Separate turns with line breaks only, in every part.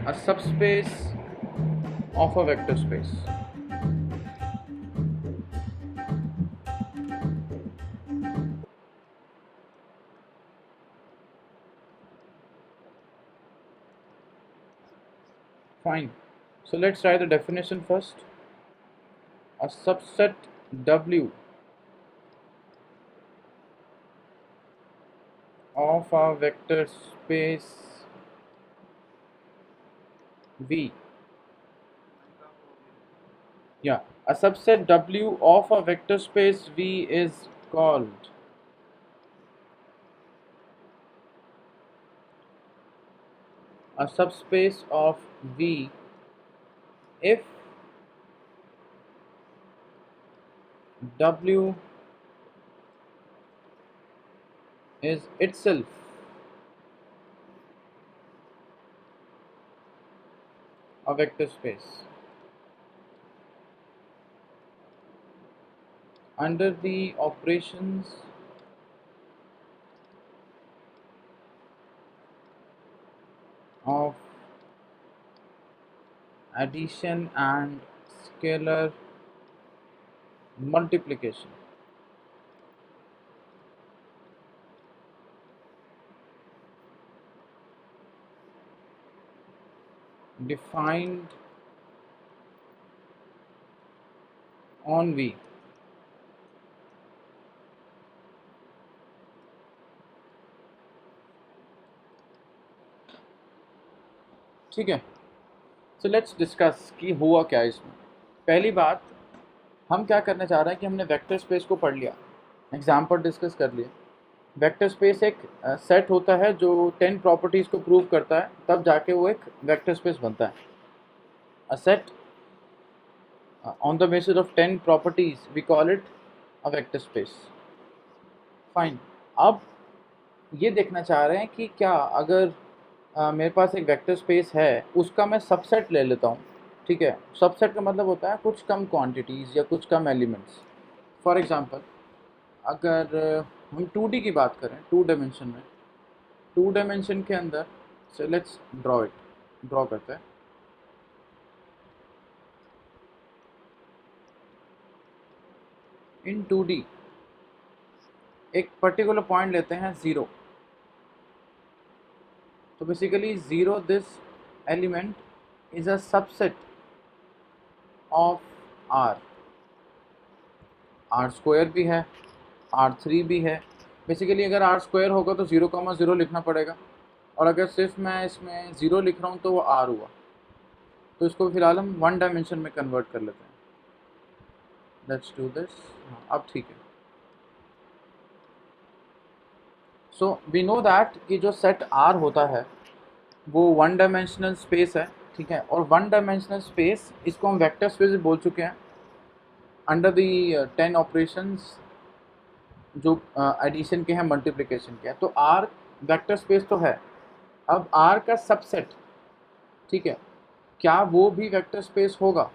a subspace of a vector space. Fine. So let's try the definition first. A subset W of a vector space V. Yeah, a subset W of a vector space V is called a subspace of V if W is itself a vector space under the operations of addition and scalar multiplication. Defined on V. ठीक है, so let's discuss कि हुआ क्या इसमें। पहली बात, हम क्या करना चाह रहे हैं कि हमने वेक्टर स्पेस को पढ़ लिया, एग्जाम्पल डिस्कस कर लिए। वेक्टर स्पेस एक सेट होता है जो 10 प्रॉपर्टीज़ को प्रूव करता है, तब जाके वो एक वेक्टर स्पेस बनता है। A set on the basis of 10 properties we call it a vector space. Fine. अब ये देखना चाह रहे हैं कि क्या अगर मेरे पास एक वेक्टर स्पेस है, उसका मैं सबसेट ले लेता हूँ। ठीक है, सबसेट का मतलब होता है कुछ कम क्वांटिटीज़ या कुछ कम एलिमेंट्स। फॉर एग्जांपल, अगर हम 2D की बात करें, 2 डायमेंशन में, 2 डायमेंशन के अंदर से लेट्स ड्रॉ करते हैं। इन 2D एक पर्टिकुलर पॉइंट लेते हैं 0। तो basically 0 this element is a subset of R। R square भी है, R3 भी है। बेसिकली अगर R स्क्वायर होगा तो 0,0 लिखना पड़ेगा, और अगर सिर्फ मैं इसमें 0 लिख रहा हूँ तो वो R हुआ। तो इसको फिलहाल हम 1 डायमेंशन में कन्वर्ट कर लेते हैं। Let's do this. अब ठीक है। सो वी नो दैट कि जो सेट R होता है वो 1 डायमेंशनल स्पेस है। ठीक है, और 1 डायमेंशनल स्पेस, इसको हम वेक्टर स्पेस भी बोल चुके हैं अंडर दी 10 ऑपरेशंस जो एडिशन के हैं, मल्टीप्लिकेशन के हैं। तो R वेक्टर स्पेस तो है। अब R का सबसेट, ठीक है, क्या वो भी वेक्टर स्पेस होगा?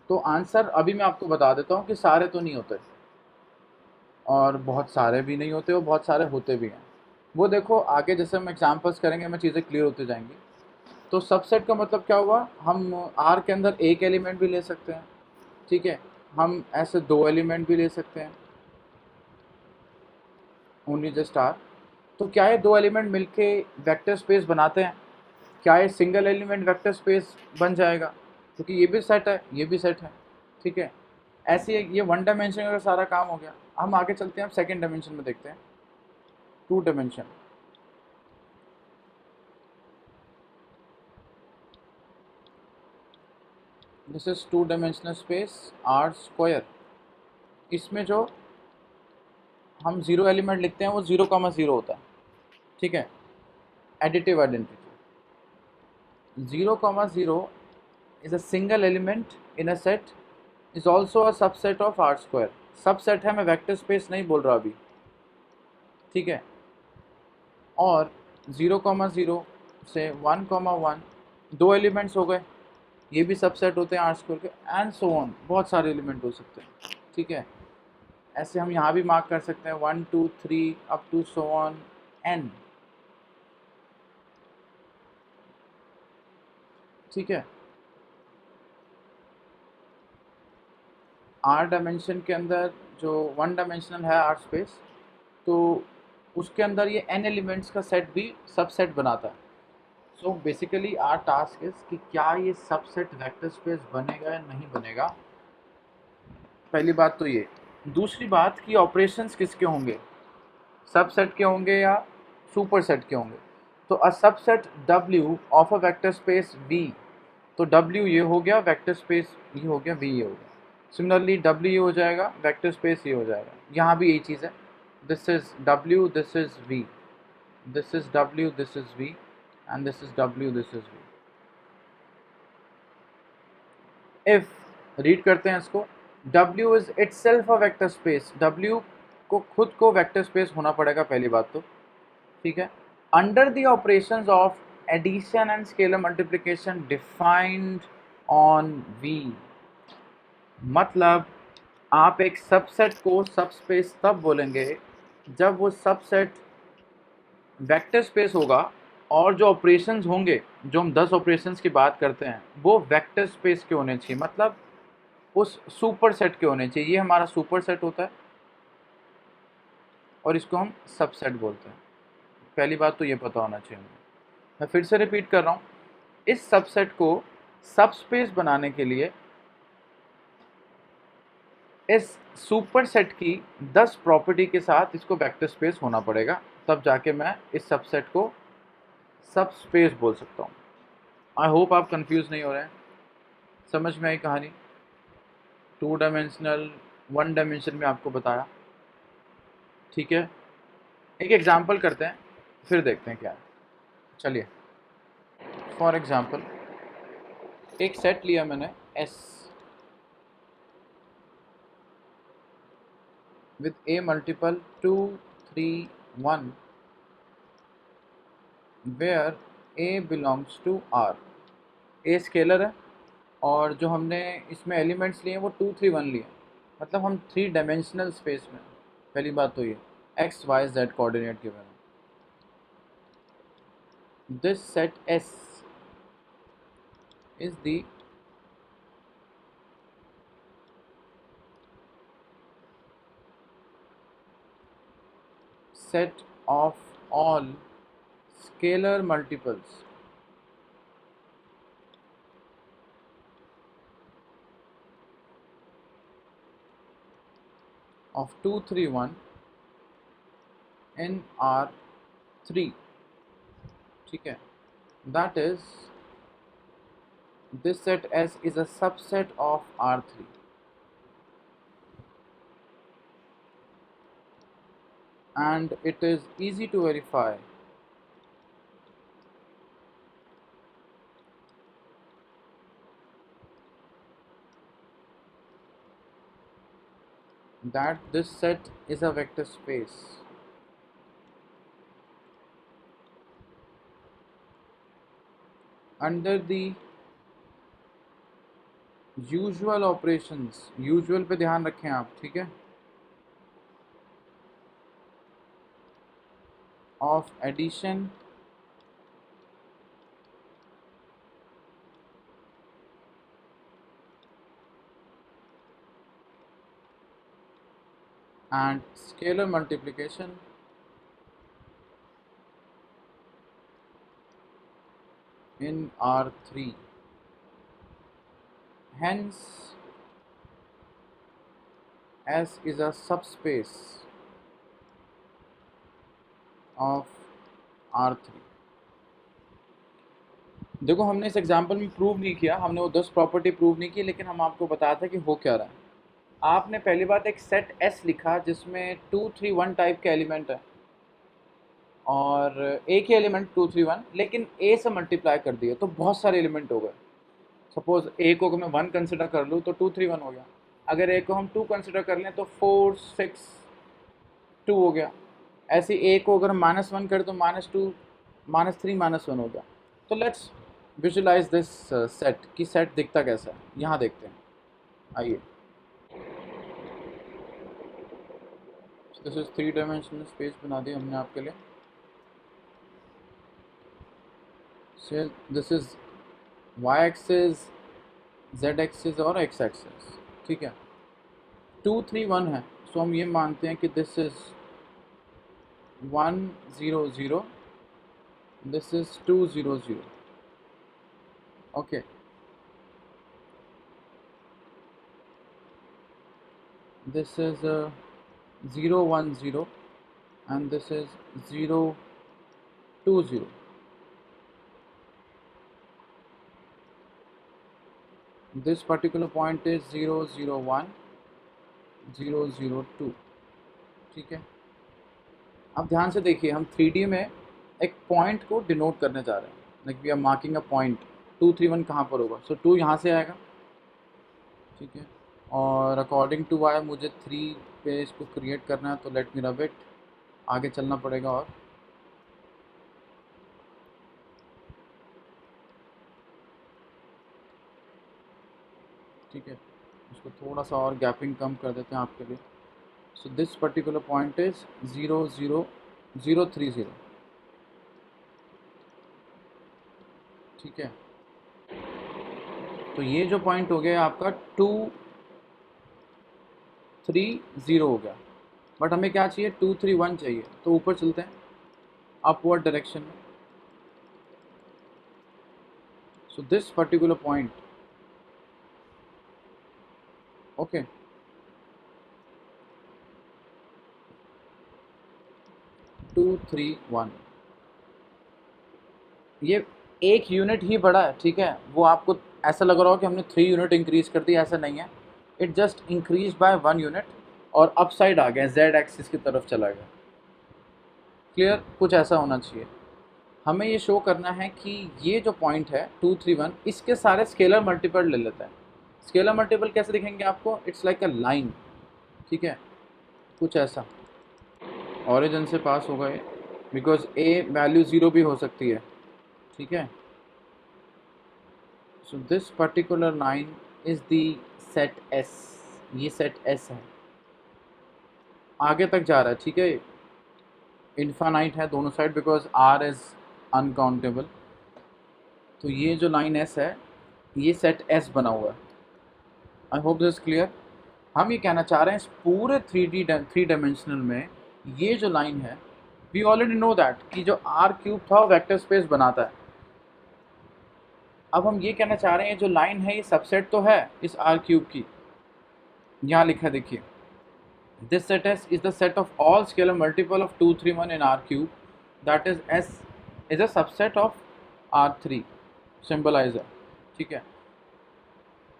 तो आंसर अभी मैं आपको बता देता हूँ कि सारे तो नहीं होते, और बहुत सारे भी नहीं होते, और बहुत सारे होते भी हैं। वो देखो आगे जैसे हम एग्जांपल्स करेंगे, हमें चीज़ें क्लियर होती जाएंगी। तो सबसेट का मतलब क्या हुआ, हम R के अंदर एक एलिमेंट भी ले सकते हैं। ठीक है, हम ऐसे 2 एलिमेंट भी ले सकते हैं, ओनली जस्ट R। तो क्या ये 2 एलिमेंट मिलके वेक्टर स्पेस बनाते हैं? क्या ये सिंगल एलिमेंट वेक्टर स्पेस बन जाएगा? क्योंकि ये भी सेट है, ये भी सेट है। ठीक है, ऐसे ये 1 डायमेंशन का सारा काम हो गया। हम आगे चलते हैं, हम सेकेंड डायमेंशन में देखते हैं, 2 dimension. This is 2 dimensional space R square. इसमें जो हम 0 एलिमेंट लिखते हैं वो 0,0 होता है। ठीक है, additive identity. 0,0 is a single element in a set, is also a subset of R square। Subset है, मैं वेक्टर स्पेस नहीं बोल रहा अभी। ठीक है, और 0,0 से 1,1 2 एलिमेंट्स हो गए, ये भी सबसेट होते हैं R स्क्वायर के, एंड सो ऑन, बहुत सारे एलिमेंट हो सकते हैं। ठीक है, ऐसे हम यहाँ भी मार्क कर सकते हैं 1 2 3 up to so on n। ठीक है। आर डायमेंशन के अंदर जो वन डायमेंशनल है आर स्पेस, तो उसके अंदर ये एन एलिमेंट्स का सेट भी सबसेट बनाता है। So basically our task is कि क्या ये सबसेट वेक्टर स्पेस बनेगा या नहीं बनेगा, पहली बात तो ये। दूसरी बात कि ऑपरेशंस किसके होंगे, सबसेट के होंगे या सुपरसेट के होंगे। तो a subset W of a vector space V, तो W ये हो गया, वेक्टर स्पेस ये हो गया, V ये हो गया। सिमिलरली W ये हो जाएगा, वेक्टर स्पेस ये हो जाएगा। यहाँ भी यही चीज़ है, this is W, this is V, this is W, this is V, and this is W, this is V। If read करते हैं इसको, W is itself a vector space, W को खुद को वेक्टर स्पेस होना पड़ेगा पहली बात तो, ठीक है। Under the operations of addition and scalar multiplication defined on V, मतलब आप एक सबसेट को सबस्पेस तब बोलेंगे जब वो सबसेट वेक्टर स्पेस होगा और जो ऑपरेशंस होंगे, जो हम 10 ऑपरेशंस की बात करते हैं, वो वेक्टर स्पेस के होने चाहिए, मतलब उस सुपर सेट के होने चाहिए। ये हमारा सुपर सेट होता है और इसको हम सबसेट बोलते हैं। पहली बात तो ये पता होना चाहिए हमें। मैं फिर से रिपीट कर रहा हूँ, इस सबसेट को सबस्पेस बनाने के लिए इस सुपर सेट की 10 प्रॉपर्टी के साथ इसको वेक्टर स्पेस होना पड़ेगा, तब जाके मैं इस सबसेट को सबस्पेस बोल सकता हूँ। आई होप आप कंफ्यूज नहीं हो रहे हैं, समझ में आई कहानी। 2 डायमेंशनल 1 डायमेंशन में आपको बताया, ठीक है। एक एग्जांपल करते हैं फिर देखते हैं क्या है। चलिए, फॉर एग्जांपल एक सेट लिया मैंने S with a multiple 2 3 1 where a belongs to R। a scalar है और जो हमने इसमें एलिमेंट्स लिए हैं वो 2 3 1 लिए, मतलब हम 3 डायमेंशनल स्पेस में। पहली बात तो ये x y z coordinate given है। This set S is the set of all scalar multiples of 2 3 1 in R3, ठीक है। That is, this set S is a subset of R3 and it is easy to verify that this set is a vector space under the usual operations। usual पे ध्यान रखें आप, ठीक है, of addition and scalar multiplication in R3। Hence, S is a subspace of R3। देखो, हमने इस example में प्रूव नहीं किया, हमने वो 10 प्रॉपर्टी प्रूव नहीं की, लेकिन हम आपको बताया था कि हो क्या रहा है। आपने पहली बात एक सेट S लिखा जिसमें 2 3 1 टाइप के एलिमेंट है और एक ही एलिमेंट 2 3 1, लेकिन A से मल्टीप्लाई कर दिया तो बहुत सारे एलिमेंट हो गए। सपोज A को मैं 1 कंसिडर कर लूँ तो 2 3 1 हो गया। अगर A को हम 2 कंसिडर कर लें तो 4 6 2 हो गया। ऐसे A को अगर हम -1 करें तो -2 -3 -1 हो गया। तो लेट्स विजुलाइज दिस सेट कि सेट दिखता कैसा है, यहाँ देखते हैं, आइए। दिस इज 3 डायमेंशनल स्पेस बना दी हमने आपके लिए। This is Y axis, Z axis और एक्स एक्सिस, ठीक है। 2 3 1 है, सो हम ये मानते हैं कि this is 1 0 0, this is 2 0 0, okay. This is 0 1 0 and this is 0 2 0. This particular point is 0 0 1 0 0 2, ठीक है। अब ध्यान से देखिए, हम 3D में एक पॉइंट को डिनोट करने जा रहे हैं, like we are marking a point. 2 3 1 कहाँ पर होगा, सो 2 यहाँ से आएगा, ठीक है। और अकॉर्डिंग टू वाई मुझे 3 पे इसको क्रिएट करना है, तो लेट मी रब इट, आगे चलना पड़ेगा। और ठीक है, इसको थोड़ा सा और गैपिंग कम कर देते हैं आपके लिए। So this particular point is 0 0 0 3 0, ठीक है। तो ये जो पॉइंट हो गया आपका 2 3 0 हो गया, बट हमें क्या चाहिए, 2 3 1 चाहिए। तो ऊपर चलते हैं अपवर्ड डायरेक्शन में। So this particular point, okay, 2 3 1, ये एक यूनिट ही बड़ा है, ठीक है। वो आपको ऐसा लग रहा हो कि हमने 3 यूनिट इंक्रीज कर दी, ऐसा नहीं है। It just increase by 1 unit और अपसाइड आ गया, जेड एक्सिस की तरफ चला गया। क्लियर, कुछ ऐसा होना चाहिए। हमें ये शो करना है कि ये जो पॉइंट है 2 3 1, इसके सारे स्केलर मल्टीपल ले लेते हैं। स्केलर मल्टीपल कैसे दिखेंगे आपको, इट्स लाइक अ लाइन, ठीक है, कुछ ऐसा। ओरिजिन से पास होगा ये, बिकॉज ए वैल्यू 0 भी हो सकती है, ठीक है। So this particular line is the set S, ये सेट एस है, आगे तक जा रहा है, ठीक है। इन्फानाइट है दोनों side, because R is uncountable. तो ये जो लाइन एस है, ये सेट एस बना हुआ है। I hope this clear. हम ये कहना चाह रहे हैं, इस पूरे 3 डायमेंशनल में ये जो लाइन है, वी ऑलरेडी नो दैट कि जो आर क्यूब था वो वेक्टर स्पेस बनाता है। अब हम ये कहना चाह रहे हैं, जो लाइन है ये सबसेट तो है इस आर क्यूब की। यहाँ लिखा है देखिए, this set S is the set of all scalar multiple of 2 3 1 in R cube, that is S is a subset of R3 symbolizer, ठीक है।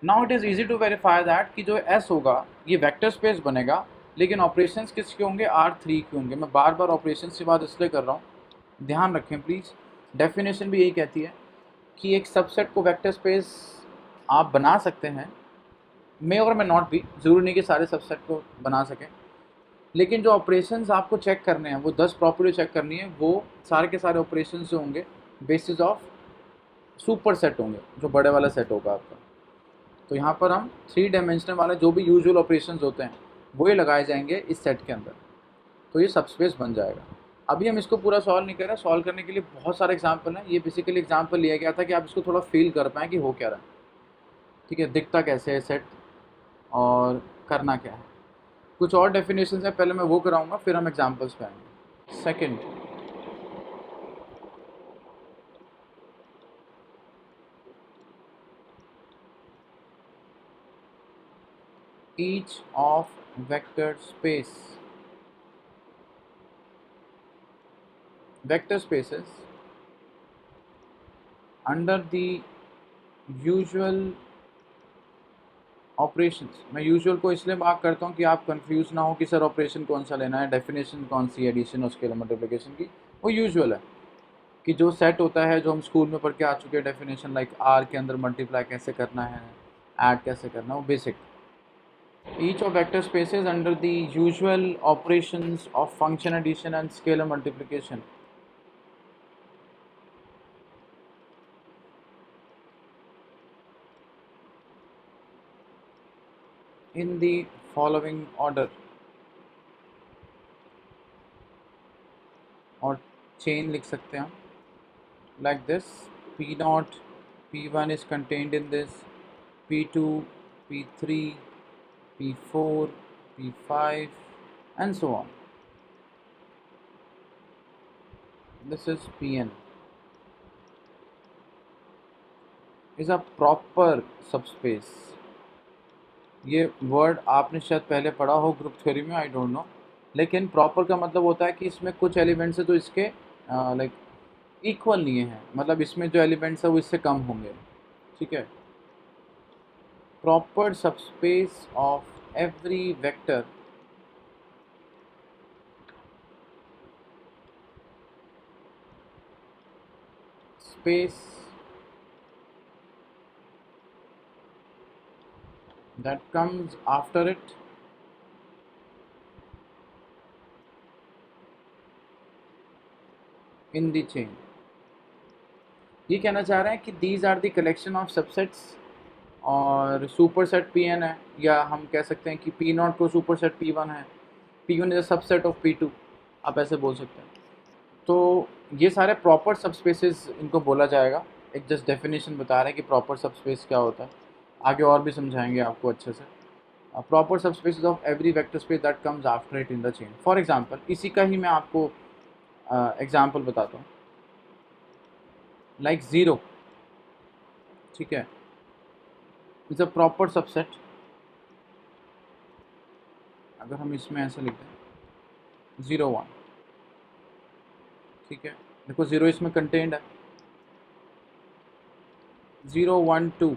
Now it is easy to verify that कि जो S होगा ये vector space बनेगा, लेकिन operations किसके होंगे, R3 के होंगे। मैं बार बार ऑपरेशंस की बात इसलिए कर रहा हूँ, ध्यान रखें प्लीज़। डेफिनेशन भी यही कहती है कि एक सबसेट को वेक्टर स्पेस आप बना सकते हैं, मे और मे नॉट भी, ज़रूरी नहीं कि सारे सबसेट को बना सकें। लेकिन जो ऑपरेशंस आपको चेक करने हैं, वो 10 प्रॉपर्टी चेक करनी है, वो सारे के सारे ऑपरेशंस जो होंगे बेसिस ऑफ सुपर सेट होंगे, जो बड़े वाला सेट होगा आपका। तो यहाँ पर हम 3 डायमेंशनल वाले जो भी यूजुअल ऑपरेशंस होते हैं वो ही लगाए जाएंगे इस सेट के अंदर, तो ये सबस्पेस बन जाएगा। अभी हम इसको पूरा सॉल्व नहीं कर रहे, सॉल्व करने के लिए बहुत सारे एग्जाम्पल हैं। ये बेसिकली एग्जाम्पल लिया गया था कि आप इसको थोड़ा फील कर पाएँ कि हो क्या रहा है, ठीक है, दिखता कैसे है सेट और करना क्या है। कुछ और डेफिनेशन है, पहले मैं वो कराऊंगा, फिर हम एग्जाम्पल्स पे आएंगे। Second, each of vector spaces under the usual operations। मैं यूजुअल को इसलिए मार्क करता हूँ कि आप कंफ्यूज ना हो कि सर ऑपरेशन कौन सा लेना है, डेफिनेशन कौन सी, एडिशन और स्केलर मल्टीप्लिकेशन की। वो यूजुअल है कि जो सेट होता है, जो हम स्कूल में पढ़ के आ चुके हैं, डेफिनेशन लाइक आर के अंदर मल्टीप्लाई कैसे करना है, ऐड कैसे करना है, वो basic. Each of vector spaces under the usual operations of function addition and scalar multiplication in the following order, और chain लिख सकते हैं हम like this, P naught P1 is contained in this, P2, P3, P4, P5, and so on. This is Pn is a proper subspace. ये word आपने शायद पहले पढ़ा हो ग्रुप थ्योरी में, आई डोंट नो, लेकिन प्रॉपर का मतलब होता है कि इसमें कुछ एलिमेंट्स है तो इसके लाइक इक्वल नहीं है, मतलब इसमें जो एलिमेंट्स है वो इससे कम होंगे, ठीक है। Proper subspace of every vector space that comes after it in the chain. ये कहना चाह रहे हैं कि these are the collection of subsets और सुपर सेट Pn है, या हम कह सकते हैं कि P0 को सुपर सेट P1 है, P1 is a subset of P2, आप ऐसे बोल सकते हैं। तो ये सारे प्रॉपर सबस्पेसेस इनको बोला जाएगा। एक जस्ट डेफिनेशन बता रहे हैं कि प्रॉपर सबस्पेस क्या होता है, आगे और भी समझाएंगे आपको अच्छे से। Proper subspaces of every vector space that comes after it in the chain. For example, इसी का ही मैं आपको एग्जांपल बताता हूँ, लाइक ज़ीरो, ठीक है, इज अ प्रॉपर सबसेट। अगर हम इसमें ऐसे लिखते हैं 0 1, ठीक है, देखो 0 इसमें कंटेंड है, 0 1 2,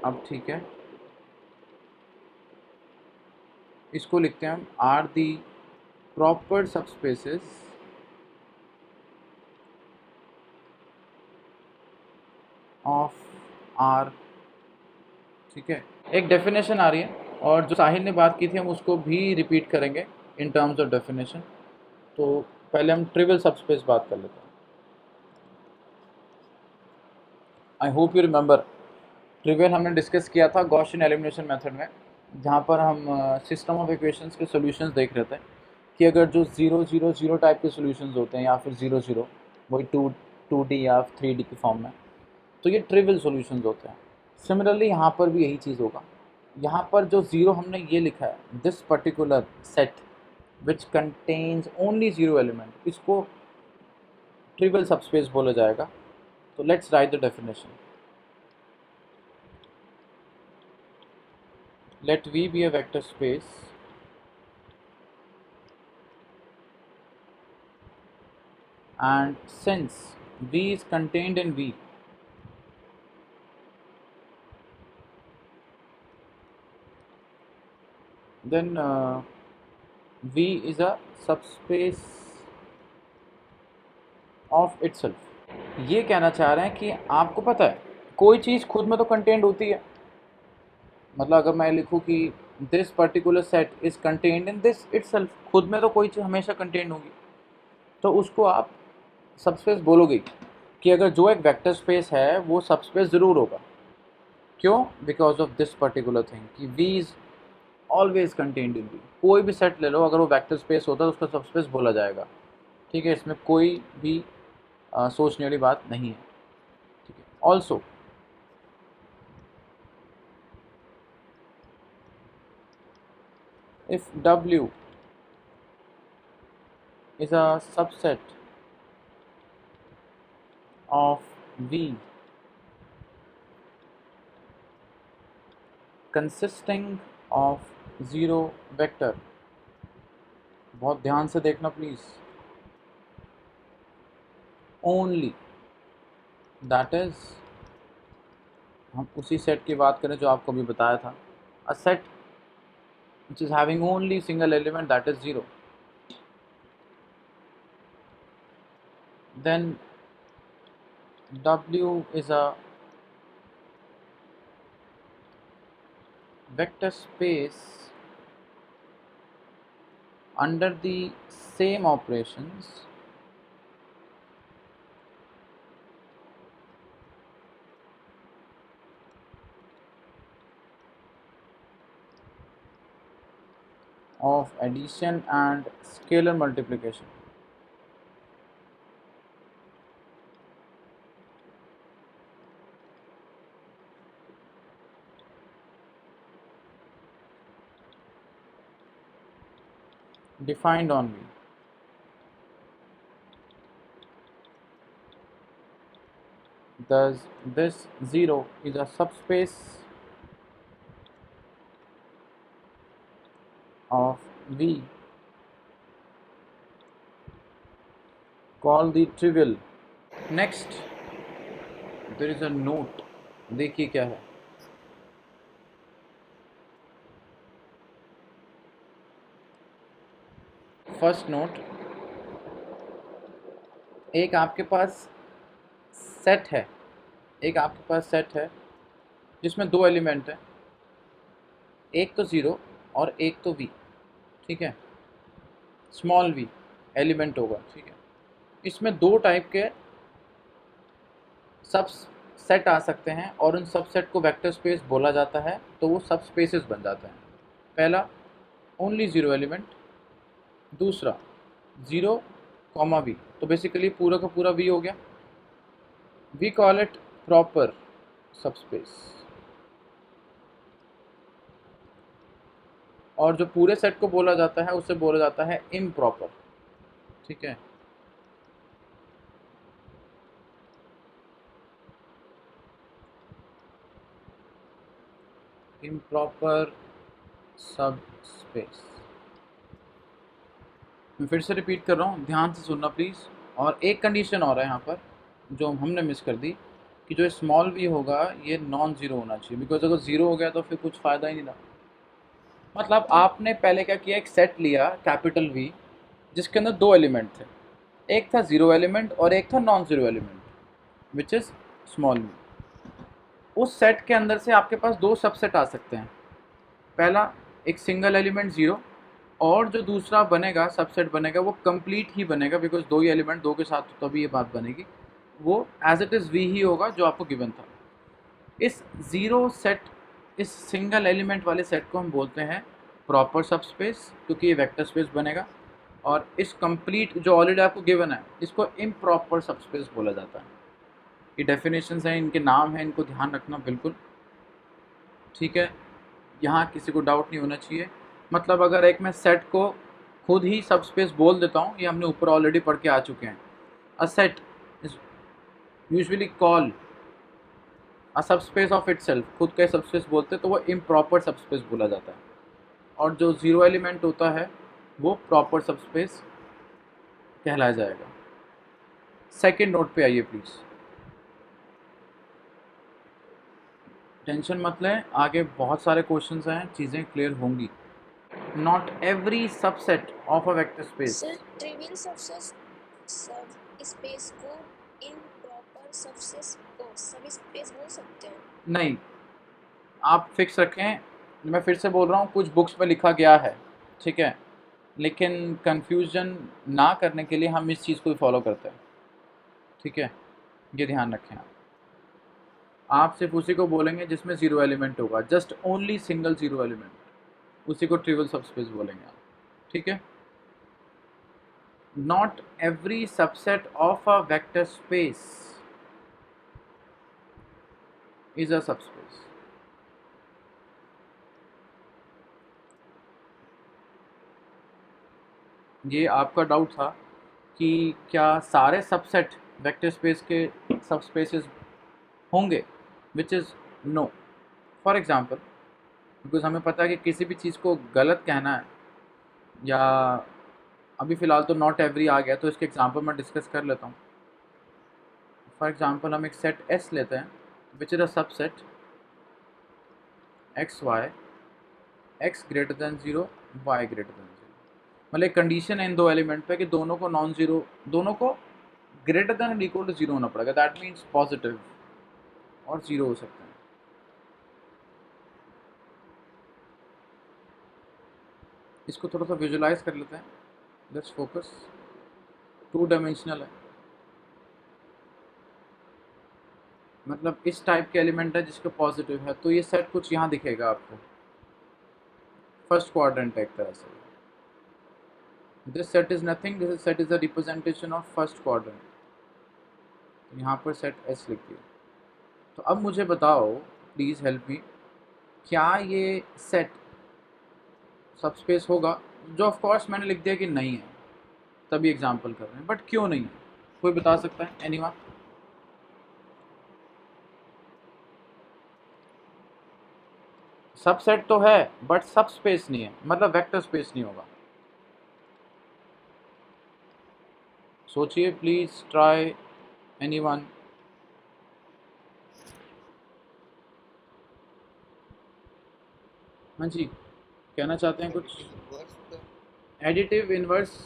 अब ठीक है, इसको लिखते हैं हम are the proper subspaces of R, ठीक है। एक डेफिनेशन आ रही है और जो साहिल ने बात की थी हम उसको भी रिपीट करेंगे इन टर्म्स ऑफ डेफिनेशन। तो पहले हम ट्रिवियल सबस्पेस बात कर लेते हैं। I hope you remember, trivial हमने डिस्कस किया था गॉसियन एलिमिनेशन मेथड में, जहाँ पर हम सिस्टम ऑफ इक्वेशंस के सॉल्यूशंस देख रहे थे कि अगर जो 0 0 0 टाइप के सॉल्यूशंस होते हैं या फिर 0 0 वही 2D या 3D के फॉर्म में, तो ये ट्रिवियल सॉल्यूशंस होते हैं। सिमिलरली यहाँ पर भी यही चीज़ होगा। यहाँ पर जो 0 हमने ये लिखा है, this particular set which contains only 0 element, इसको ट्रिवियल सबस्पेस बोला जाएगा। तो let's write the definition. Let V be a vector space and since V is contained in V, then V is a subspace of itself। ये कहना चाह रहे हैं कि आपको पता है कोई चीज़ खुद में तो कंटेंड होती है, मतलब अगर मैं लिखूँ कि this particular set is contained in this itself, खुद में तो कोई चीज़ हमेशा कंटेंड होगी, तो उसको आप सबस्पेस बोलोगे कि अगर जो एक वेक्टर स्पेस है वो सबस्पेस ज़रूर होगा। क्यों? Because of this particular thing कि V is always contained in V। कोई भी सेट ले लो, अगर वो वेक्टर स्पेस होता है तो उसका सबस्पेस बोला जाएगा, ठीक है। इसमें कोई भी सोचने वाली बात नहीं है, ठीक है। Also if W is a subset of V consisting of 0 vector, बहुत ध्यान से देखना प्लीज, ओनली, दैट इज, हम उसी सेट की बात करें जो आपको अभी बताया था, a set which is having only single element that is 0, then W is a vector space under the same operations of addition and scalar multiplication। defined on V. Thus, this 0 is a subspace of V called the trivial. Next, there is a note. देखिए क्या है. First note, एक आपके पास set है जिसमें दो element है, एक तो ज़ीरो और एक तो वी. ठीक है, स्मॉल वी एलिमेंट होगा. ठीक है, इसमें दो टाइप के सब सेट आ सकते हैं और उन सब सेट को वेक्टर स्पेस बोला जाता है, तो वो सब स्पेसेस बन जाते हैं. पहला ओनली ज़ीरो एलिमेंट, दूसरा ज़ीरो कॉमा वी. तो बेसिकली पूरा का पूरा वी हो गया. We call it proper subspace. और जो पूरे सेट को बोला जाता है उसे बोला जाता है इम्प्रॉपर. ठीक है, इम्प्रॉपर सब स्पेस. मैं फिर से रिपीट कर रहा हूँ, ध्यान से सुनना प्लीज़. और एक कंडीशन और है यहाँ पर जो हमने मिस कर दी, कि जो स्मॉल वी होगा ये नॉन ज़ीरो होना चाहिए, बिकॉज अगर ज़ीरो हो गया तो फिर कुछ फ़ायदा ही नहीं था. मतलब आपने पहले क्या किया, एक सेट लिया कैपिटल वी जिसके अंदर दो एलिमेंट थे, एक था ज़ीरो एलिमेंट और एक था non zero element which is small V. उस सेट के अंदर से आपके पास दो सबसेट आ सकते हैं. पहला एक सिंगल एलिमेंट ज़ीरो, और जो दूसरा बनेगा सबसेट बनेगा वो कंप्लीट ही बनेगा, बिकॉज दो ही एलिमेंट दो के साथ तभी ये बात बनेगी. वो एज इट इज़ वी ही होगा जो आपको गिवन था. इस ज़ीरो सेट, इस सिंगल एलिमेंट वाले सेट को हम बोलते हैं प्रॉपर सबस्पेस, क्योंकि ये वेक्टर स्पेस बनेगा. और इस कंप्लीट जो ऑलरेडी आपको गिवन है इसको इम्प्रॉपर सबस्पेस बोला जाता है. ये डेफिनेशंस हैं, इनके नाम हैं, इनको ध्यान रखना बिल्कुल. ठीक है, यहाँ किसी को डाउट नहीं होना चाहिए. मतलब अगर एक मैं सेट को खुद ही सबस्पेस बोल देता हूँ, ये हमने ऊपर ऑलरेडी पढ़ के आ चुके हैं. A set is usually call a subspace of itself. खुद का सबस्पेस बोलते हैं तो वो इम्प्रॉपर सबस्पेस बोला जाता है. और जो ज़ीरो एलिमेंट होता है वो प्रॉपर सबस्पेस कहलाया जाएगा. सेकेंड नोट पे आइए प्लीज़. टेंशन मत लें, आगे बहुत सारे क्वेश्चंस हैं, चीज़ें क्लियर होंगी. Not every subset of a vector space.
Sir trivial subset सब स्पेस को इम्प्रॉपर सबसेट को सब स्पेस बोल सकते हैं?
नहीं, आप फिक्स रखें. मैं फिर से बोल रहा हूँ, कुछ बुक्स में लिखा गया है, ठीक है, लेकिन कंफ्यूजन ना करने के लिए हम इस चीज़ को ही फॉलो करते हैं. ठीक है, ये ध्यान रखें. आप सिर्फ उसी को बोलेंगे जिसमें ज़ीरो एलिमेंट होगा, just only single zero element, उसी को ट्रिवियल सबस्पेस बोलेंगे आप. ठीक है. Not every subset of a vector space is a subspace. ये आपका डाउट था कि क्या सारे सबसेट वेक्टर स्पेस के सबस्पेसेस होंगे, which is no. For example, because हमें पता है कि किसी भी चीज़ को गलत कहना है, या अभी फ़िलहाल तो नॉट एवरी आ गया, तो इसके एग्जांपल मैं डिस्कस कर लेता हूँ. फॉर एग्ज़ाम्पल हम एक सेट एस लेते हैं which is a subset X Y, X greater than zero, Y greater than zero. मतलब एक कंडीशन है इन दो एलिमेंट पे कि दोनों को नॉन ज़ीरो, दोनों को greater than and equal to zero होना पड़ेगा. दैट मीन्स पॉजिटिव और ज़ीरो हो सकते हैं. इसको थोड़ा सा विजुलाइज कर लेते हैं. Let's focus. टू डायमेंशनल है, मतलब इस टाइप के एलिमेंट है जिसका पॉजिटिव है, तो ये सेट कुछ यहाँ दिखेगा आपको. फर्स्ट क्वाड्रेंट है एक तरह से. This set is nothing, this set is a representation of first quadrant. यहाँ पर सेट एस लिख दिया. तो अब मुझे बताओ, प्लीज़ हेल्प मी, क्या ये सेट सबस्पेस होगा जो ऑफ कोर्स मैंने लिख दिया कि नहीं है, तभी एग्जांपल कर रहे हैं, बट क्यों नहीं है कोई बता सकता है? एनीवन? सबसेट तो है बट सब स्पेस नहीं है, मतलब वेक्टर स्पेस नहीं होगा। सोचिए प्लीज, ट्राई, एनीवन? हाँ जी, कहना चाहते हैं कुछ? एडिटिव इनवर्स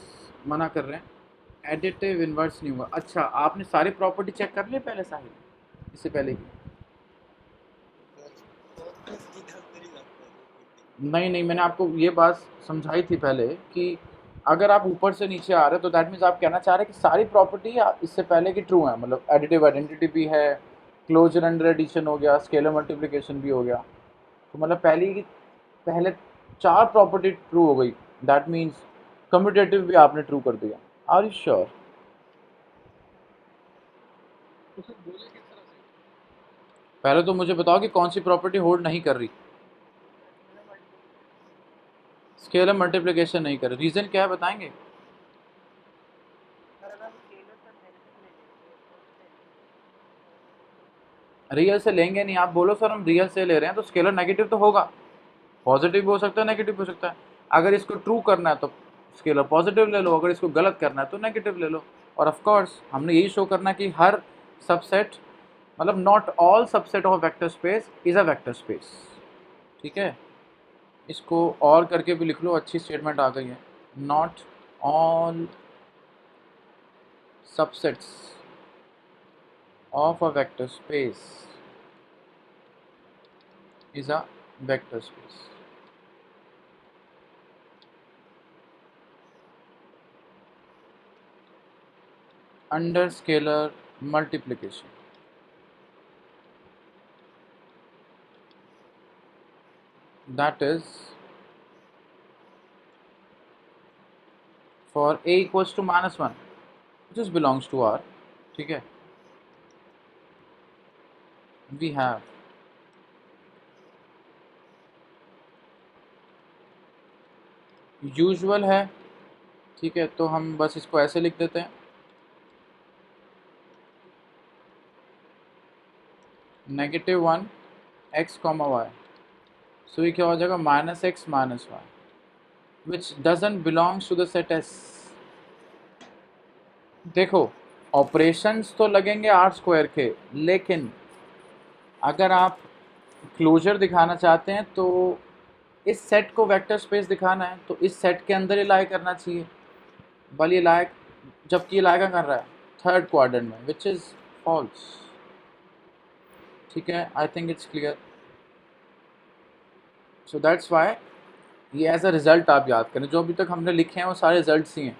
मना कर रहे हैं, एडिटिव इनवर्स नहीं हुआ। अच्छा, आपने सारी प्रॉपर्टी चेक कर ली पहले साहिल, इससे पहले की? नहीं नहीं, मैंने आपको ये बात समझाई थी पहले कि अगर आप ऊपर से नीचे आ रहे हो तो दैट मीन्स आप कहना चाह रहे हैं कि सारी प्रॉपर्टी इससे पहले की ट्रू है, मतलब एडिटिव आइडेंटिटी भी है, क्लोजर अंडर एडिशन हो गया, स्केलर मल्टीप्लिकेशन भी हो गया, तो मतलब पहले 4 प्रॉपर्टी ट्रू हो गई, दैट मीन्स कम्यूटेटिव भी आपने ट्रू कर दिया। Are you sure? पहले तो मुझे बताओ कि कौन सी प्रॉपर्टी होल्ड नहीं कर रही? स्केलर मल्टीप्लिकेशन नहीं कर रही, रीज़न क्या है बताएंगे? रियल से लेंगे नहीं, आप बोलो सर हम रियल से ले रहे हैं, तो स्केलर नेगेटिव तो होगा, पॉजिटिव भी हो सकता है, नेगेटिव भी हो सकता है। अगर इसको ट्रू करना है तो स्केलर पॉजिटिव ले लो, अगर इसको गलत करना है तो नेगेटिव ले लो। और ऑफ कोर्स हमने यही शो करना कि हर सबसेट, मतलब not all subset of vector space is a vector space. ठीक है, इसको और करके भी लिख लो, अच्छी स्टेटमेंट आ गई है। Not all subsets of a vector space is a vector space. Under scalar multiplication, that is for a equals to -1 which is belongs to R। ठीक है, we have यूजुअल है। ठीक है, तो हम बस इसको ऐसे लिख देते हैं, -1 x, y, सो ये क्या हो जाएगा? -x -y which doesn't belongs to the set S। देखो, ऑपरेशंस तो लगेंगे R² के, लेकिन अगर आप क्लोजर दिखाना चाहते हैं तो इस सेट को वेक्टर स्पेस दिखाना है तो इस सेट के अंदर ही लाई करना चाहिए, बल ये लाई, जबकि ये लाई का कर रहा है थर्ड क्वाड्रेंट में, विच इज़ फॉल्स। ठीक है, I think it's clear. So that's why ये एज अ रिजल्ट आप याद करें, जो अभी तक हमने लिखे हैं वो सारे रिजल्ट्स ही हैं,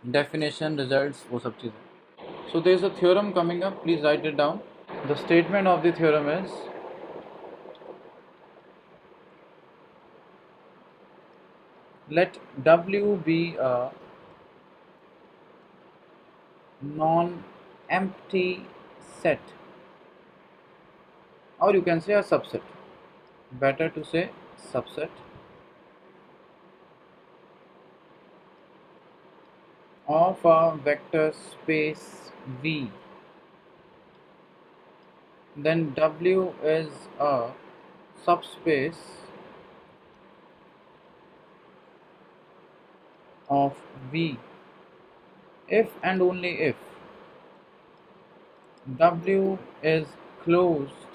डेफिनेशन, रिजल्ट्स, वो सब चीज़ें। So there is a theorem coming up, please write it down. The statement of the theorem is let W be a non-empty set, or you can say a subset, better to say subset of a vector space V, then W is a subspace of V if and only if W is closed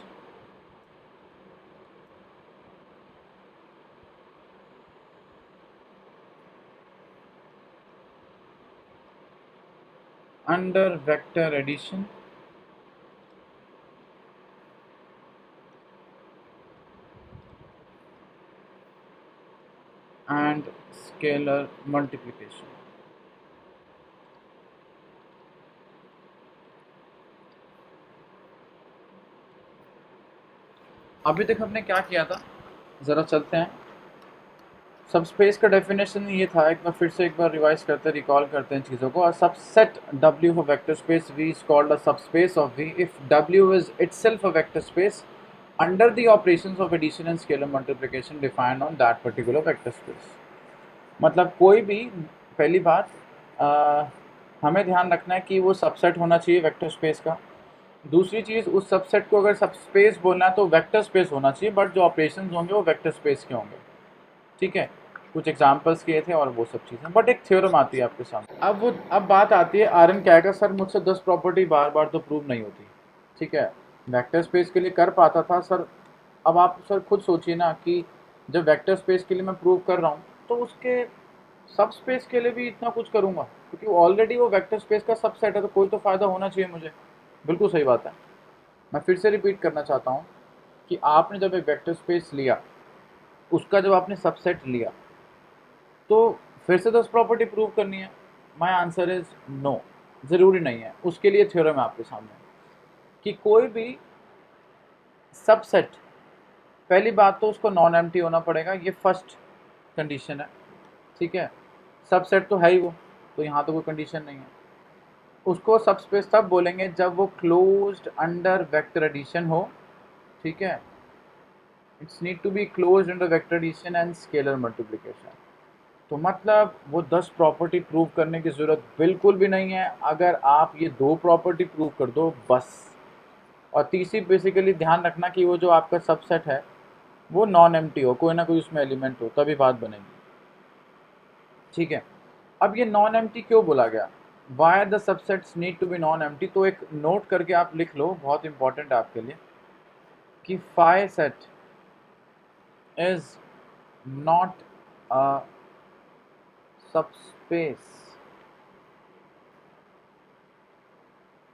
under vector addition and scalar multiplication। अभी तक हमने क्या किया था, ज़रा चलते हैं। सब स्पेस का डेफिनेशन ये था, एक बार फिर से एक बार रिवाइज करते हैं, रिकॉल करते हैं चीज़ों को। A subset W of vector space V is called a subspace of V if W is itself a vector space under the operations of addition and scalar multiplication defined on that particular vector space। मतलब कोई भी, पहली बात, अ, हमें ध्यान रखना है कि वो सबसेट होना चाहिए वेक्टर स्पेस का। दूसरी चीज़, उस सबसेट को अगर सब स्पेस बोलना है तो वेक्टर स्पेस होना चाहिए, बट जो ऑपरेशंस होंगे वो वेक्टर स्पेस के होंगे। ठीक है, कुछ एग्जांपल्स किए थे और वो सब चीज़ें, बट एक थ्योरम आती है आपके सामने। अब बात आती है, आर एन कहेगा सर मुझसे 10 प्रॉपर्टी बार बार तो प्रूव नहीं होती। ठीक है, वेक्टर स्पेस के लिए कर पाता था सर। अब आप सर खुद सोचिए ना कि जब वेक्टर स्पेस के लिए मैं प्रूव कर रहा हूँ तो उसके सब स्पेस के लिए भी इतना कुछ करूँगा, क्योंकि ऑलरेडी वो वेक्टर स्पेस का सबसेट है, तो कोई तो फ़ायदा होना चाहिए मुझे। बिल्कुल सही बात है। मैं फिर से रिपीट करना चाहता हूँ कि आपने जब एक वेक्टर स्पेस लिया, उसका जब आपने सबसेट लिया, तो फिर से 10 प्रॉपर्टी प्रूव करनी है? माय आंसर इज नो, ज़रूरी नहीं है। उसके लिए थ्योरम है आपके सामने कि कोई भी सबसेट, पहली बात तो उसको नॉन एम्प्टी होना पड़ेगा, ये फर्स्ट कंडीशन है। ठीक है, सबसेट तो है ही वो, तो यहाँ तो कोई कंडीशन नहीं है। उसको सबस्पेस तब बोलेंगे जब वो क्लोज्ड अंडर वेक्टर एडिशन हो। ठीक है, it's need to be closed under vector addition and scalar multiplication. तो मतलब वो 10 प्रॉपर्टी प्रूव करने की ज़रूरत बिल्कुल भी नहीं है, अगर आप ये 2 प्रॉपर्टी प्रूव कर दो बस। और तीसरी बेसिकली ध्यान रखना कि वो जो आपका सबसेट है वो नॉन एम्प्टी हो, कोई ना कोई उसमें एलिमेंट हो, तभी बात बनेगी। ठीक है, अब ये नॉन एम्प्टी क्यों बोला गया, why the subsets need to be non empty, तो एक नोट करके आप लिख लो, बहुत इंपॉर्टेंट है आपके लिए, कि phi set is not a subspace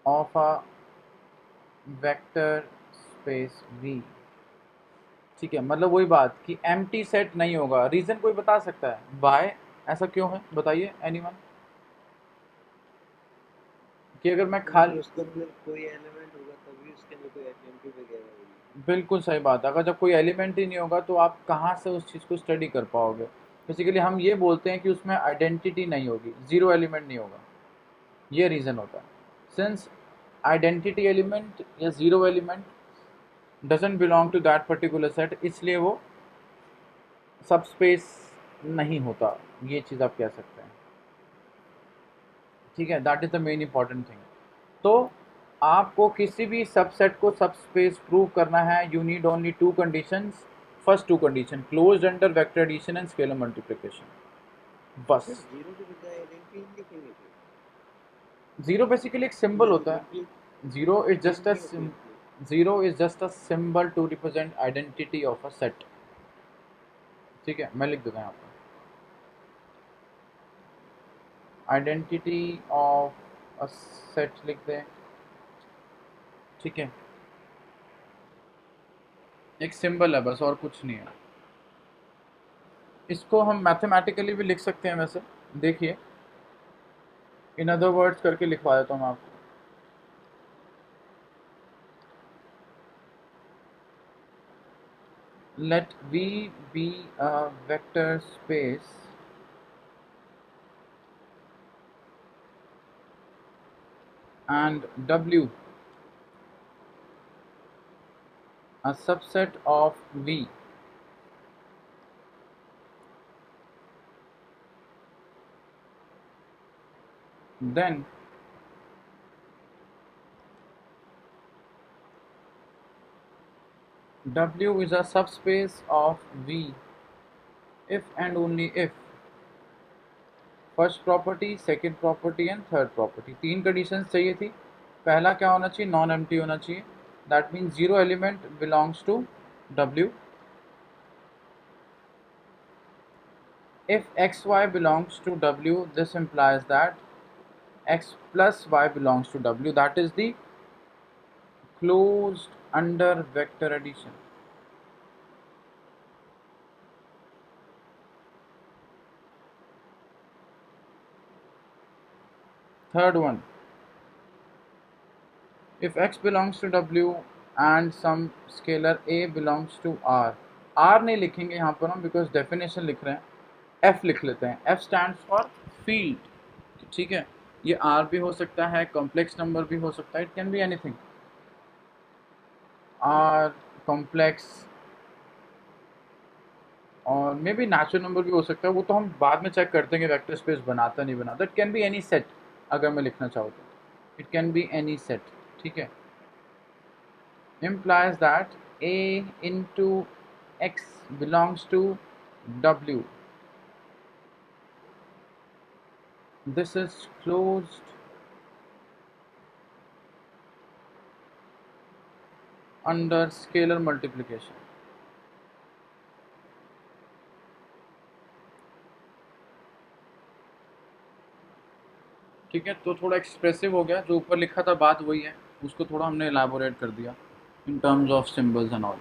of a vector space V। ठीक है, मतलब वही बात कि एम्प्टी सेट नहीं होगा। रीजन कोई बता सकता है वाई ऐसा क्यों है? बताइए एनीवन, कि अगर मैं
क्योंकि
खाली,
उसके अंदर कोई एलिमेंट होगा तभी उसके अंदर कोई एटम्प्टी वगैरह होगी।
बिल्कुल सही बात है, अगर जब कोई एलिमेंट ही नहीं होगा तो आप कहाँ से उस चीज़ को स्टडी कर पाओगे? बेसिकली हम ये बोलते हैं कि उसमें आइडेंटिटी नहीं होगी, जीरो एलिमेंट नहीं होगा, ये रीज़न होता है। सिंस आइडेंटिटी एलिमेंट या zero element doesn't belong to that particular set, इसलिए वो सब स्पेस नहीं होता, ये चीज़ आप कह सकते हैं। ठीक है, that is the main important thing. तो आपको किसी भी सबसेट को सब स्पेस प्रूव करना है, you need only two conditions. First two condition, closed under vector addition and scalar multiplication, बस।
सर जीरो के बजाय आइडेंटिटी लिखेंगे फिर?
जीरो बेसिकली एक सिंबल
ये
होता
एलिमेंट्री
है। Zero is just a
elementary होती है इसलिए।
Zero is just a symbol to represent identity of a set. ठीक है, मैं लिख देता हूँ यहाँ पर, आइडेंटिटी ऑफ अ सेट लिख दें। ठीक है, एक सिंबल है बस, और कुछ नहीं है। इसको हम मैथमेटिकली भी लिख सकते हैं वैसे, देखिए, इन अदर वर्ड्स करके लिखवा देता हूँ मैं आपको। let V be a vector space and W a subset of V, then W is a subspace of V if and only if first property, second property and third property, तीन conditions चाहिए थी। पहला क्या होना चाहिए? Non empty होना चाहिए, that means zero element belongs to W। If xy belongs to W, this implies that x plus y belongs to W, that is the closed under vector addition. Third one, if x belongs to W and some scalar a belongs to R, R नहीं लिखेंगे यहाँ पर हम, because definition लिख रहे हैं, F लिख लेते हैं। F stands for field। ठीक है, ये R भी हो सकता है, कॉम्प्लेक्स नंबर भी हो सकता है, it can be anything, R complex और मे बी नेचुरल नंबर भी हो सकता है, वो तो हम बाद में चेक करते हैं कि वेक्टर स्पेस बनाता नहीं बनाता। It can be any set, अगर मैं लिखना चाहूँ तो it can be any set, ठीक है। implies that a into x belongs to w. This is closed under scalar multiplication. ठीक है, तो थोड़ा एक्सप्रेसिव हो गया, जो ऊपर लिखा था बात वही है, उसको थोड़ा हमने एलैबोरेट कर दिया in terms of symbols and all.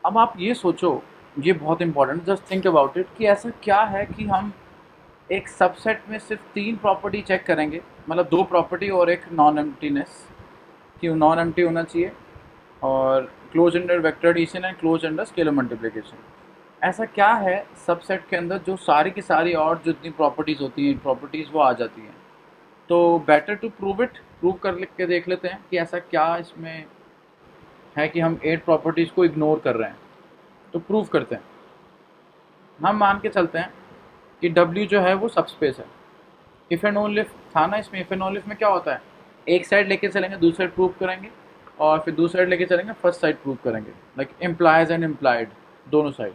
अब आप ये सोचो, ये बहुत important, just think about it, कि ऐसा क्या है कि हम एक सबसेट में सिर्फ 3 प्रॉपर्टी चेक करेंगे, मतलब 2 प्रॉपर्टी और एक नॉन एम्प्टीनेस, कि नॉन एम्प्टी होना चाहिए, और close under vector addition and close under scalar multiplication. ऐसा क्या है सबसेट के अंदर जो सारी की सारी और जितनी प्रॉपर्टीज़ होती हैं प्रॉपर्टीज़ वो आ जाती हैं। तो better to prove it, prove कर लिख के देख लेते हैं कि ऐसा क्या इसमें है कि हम 8 प्रॉपर्टीज़ को इग्नोर कर रहे हैं। तो प्रूव करते हैं। हम मान के चलते हैं कि W जो है वो सबस्पेस है। इफ़ एंड ओनली इफ था ना इसमें, इफ़ एंड ओनली इफ में क्या होता है, एक साइड लेके चलेंगे, दूसरी साइड प्रूव करेंगे, और फिर दूसरी साइड लेके चलेंगे, फर्स्ट साइड प्रूव करेंगे, लाइक इम्प्लाइज एंड इम्प्लाइड, दोनों side.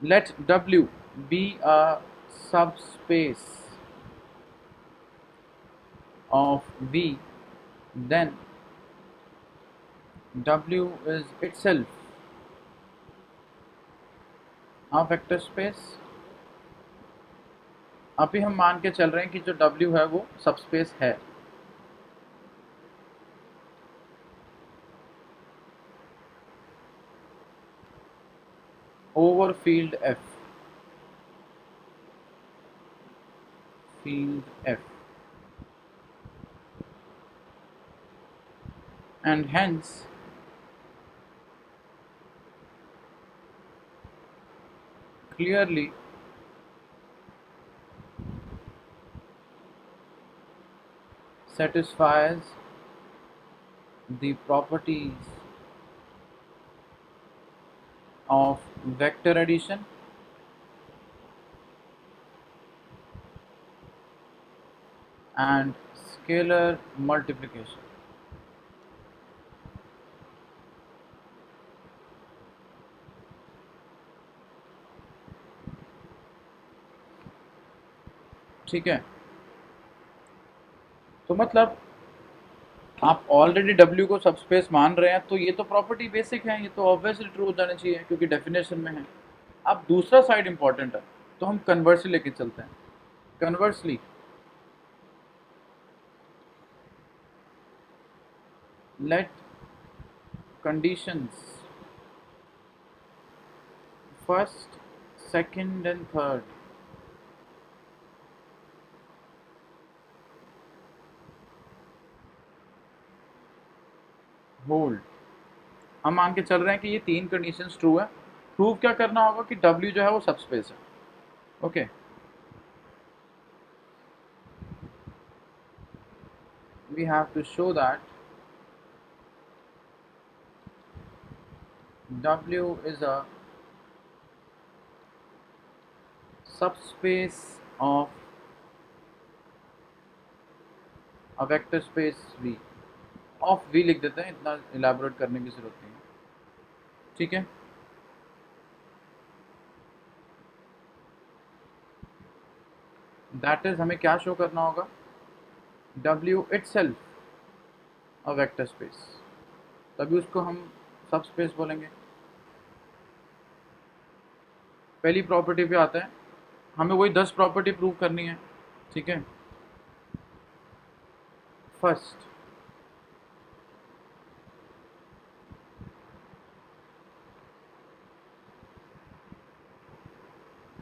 Let W be a subspace of V, then W is itself a vector space। अभी हम मान के चल रहे हैं कि जो W है वो सबस्पेस है। Over field F, field F, and hence clearly satisfies the properties of vector addition and scalar multiplication। ठीक है, तो मतलब आप ऑलरेडी W को सबस्पेस मान रहे हैं, तो ये तो प्रॉपर्टी बेसिक है, ये तो ऑब्वियसली ट्रू हो जानी चाहिए क्योंकि डेफिनेशन में है। अब दूसरा साइड इंपॉर्टेंट है, तो हम कन्वर्सली लेके चलते हैं। Conversely let conditions first, second and third hold। हम मान के चल रहे हैं कि ये 3 कंडीशंस ट्रू है। प्रूव क्या करना होगा कि W जो है वो सबस्पेस है। Okay, we have to show that W is a subspace of a vector space V। Of V लिख देते हैं, इतना इलेबोरेट करने की जरूरत नहीं है, ठीक है। दैट इज हमें क्या शो करना होगा, W itself a vector space, तभी उसको हम सबस्पेस बोलेंगे। पहली प्रॉपर्टी पे आते हैं, हमें वही 10 प्रॉपर्टी प्रूव करनी है, ठीक है। First,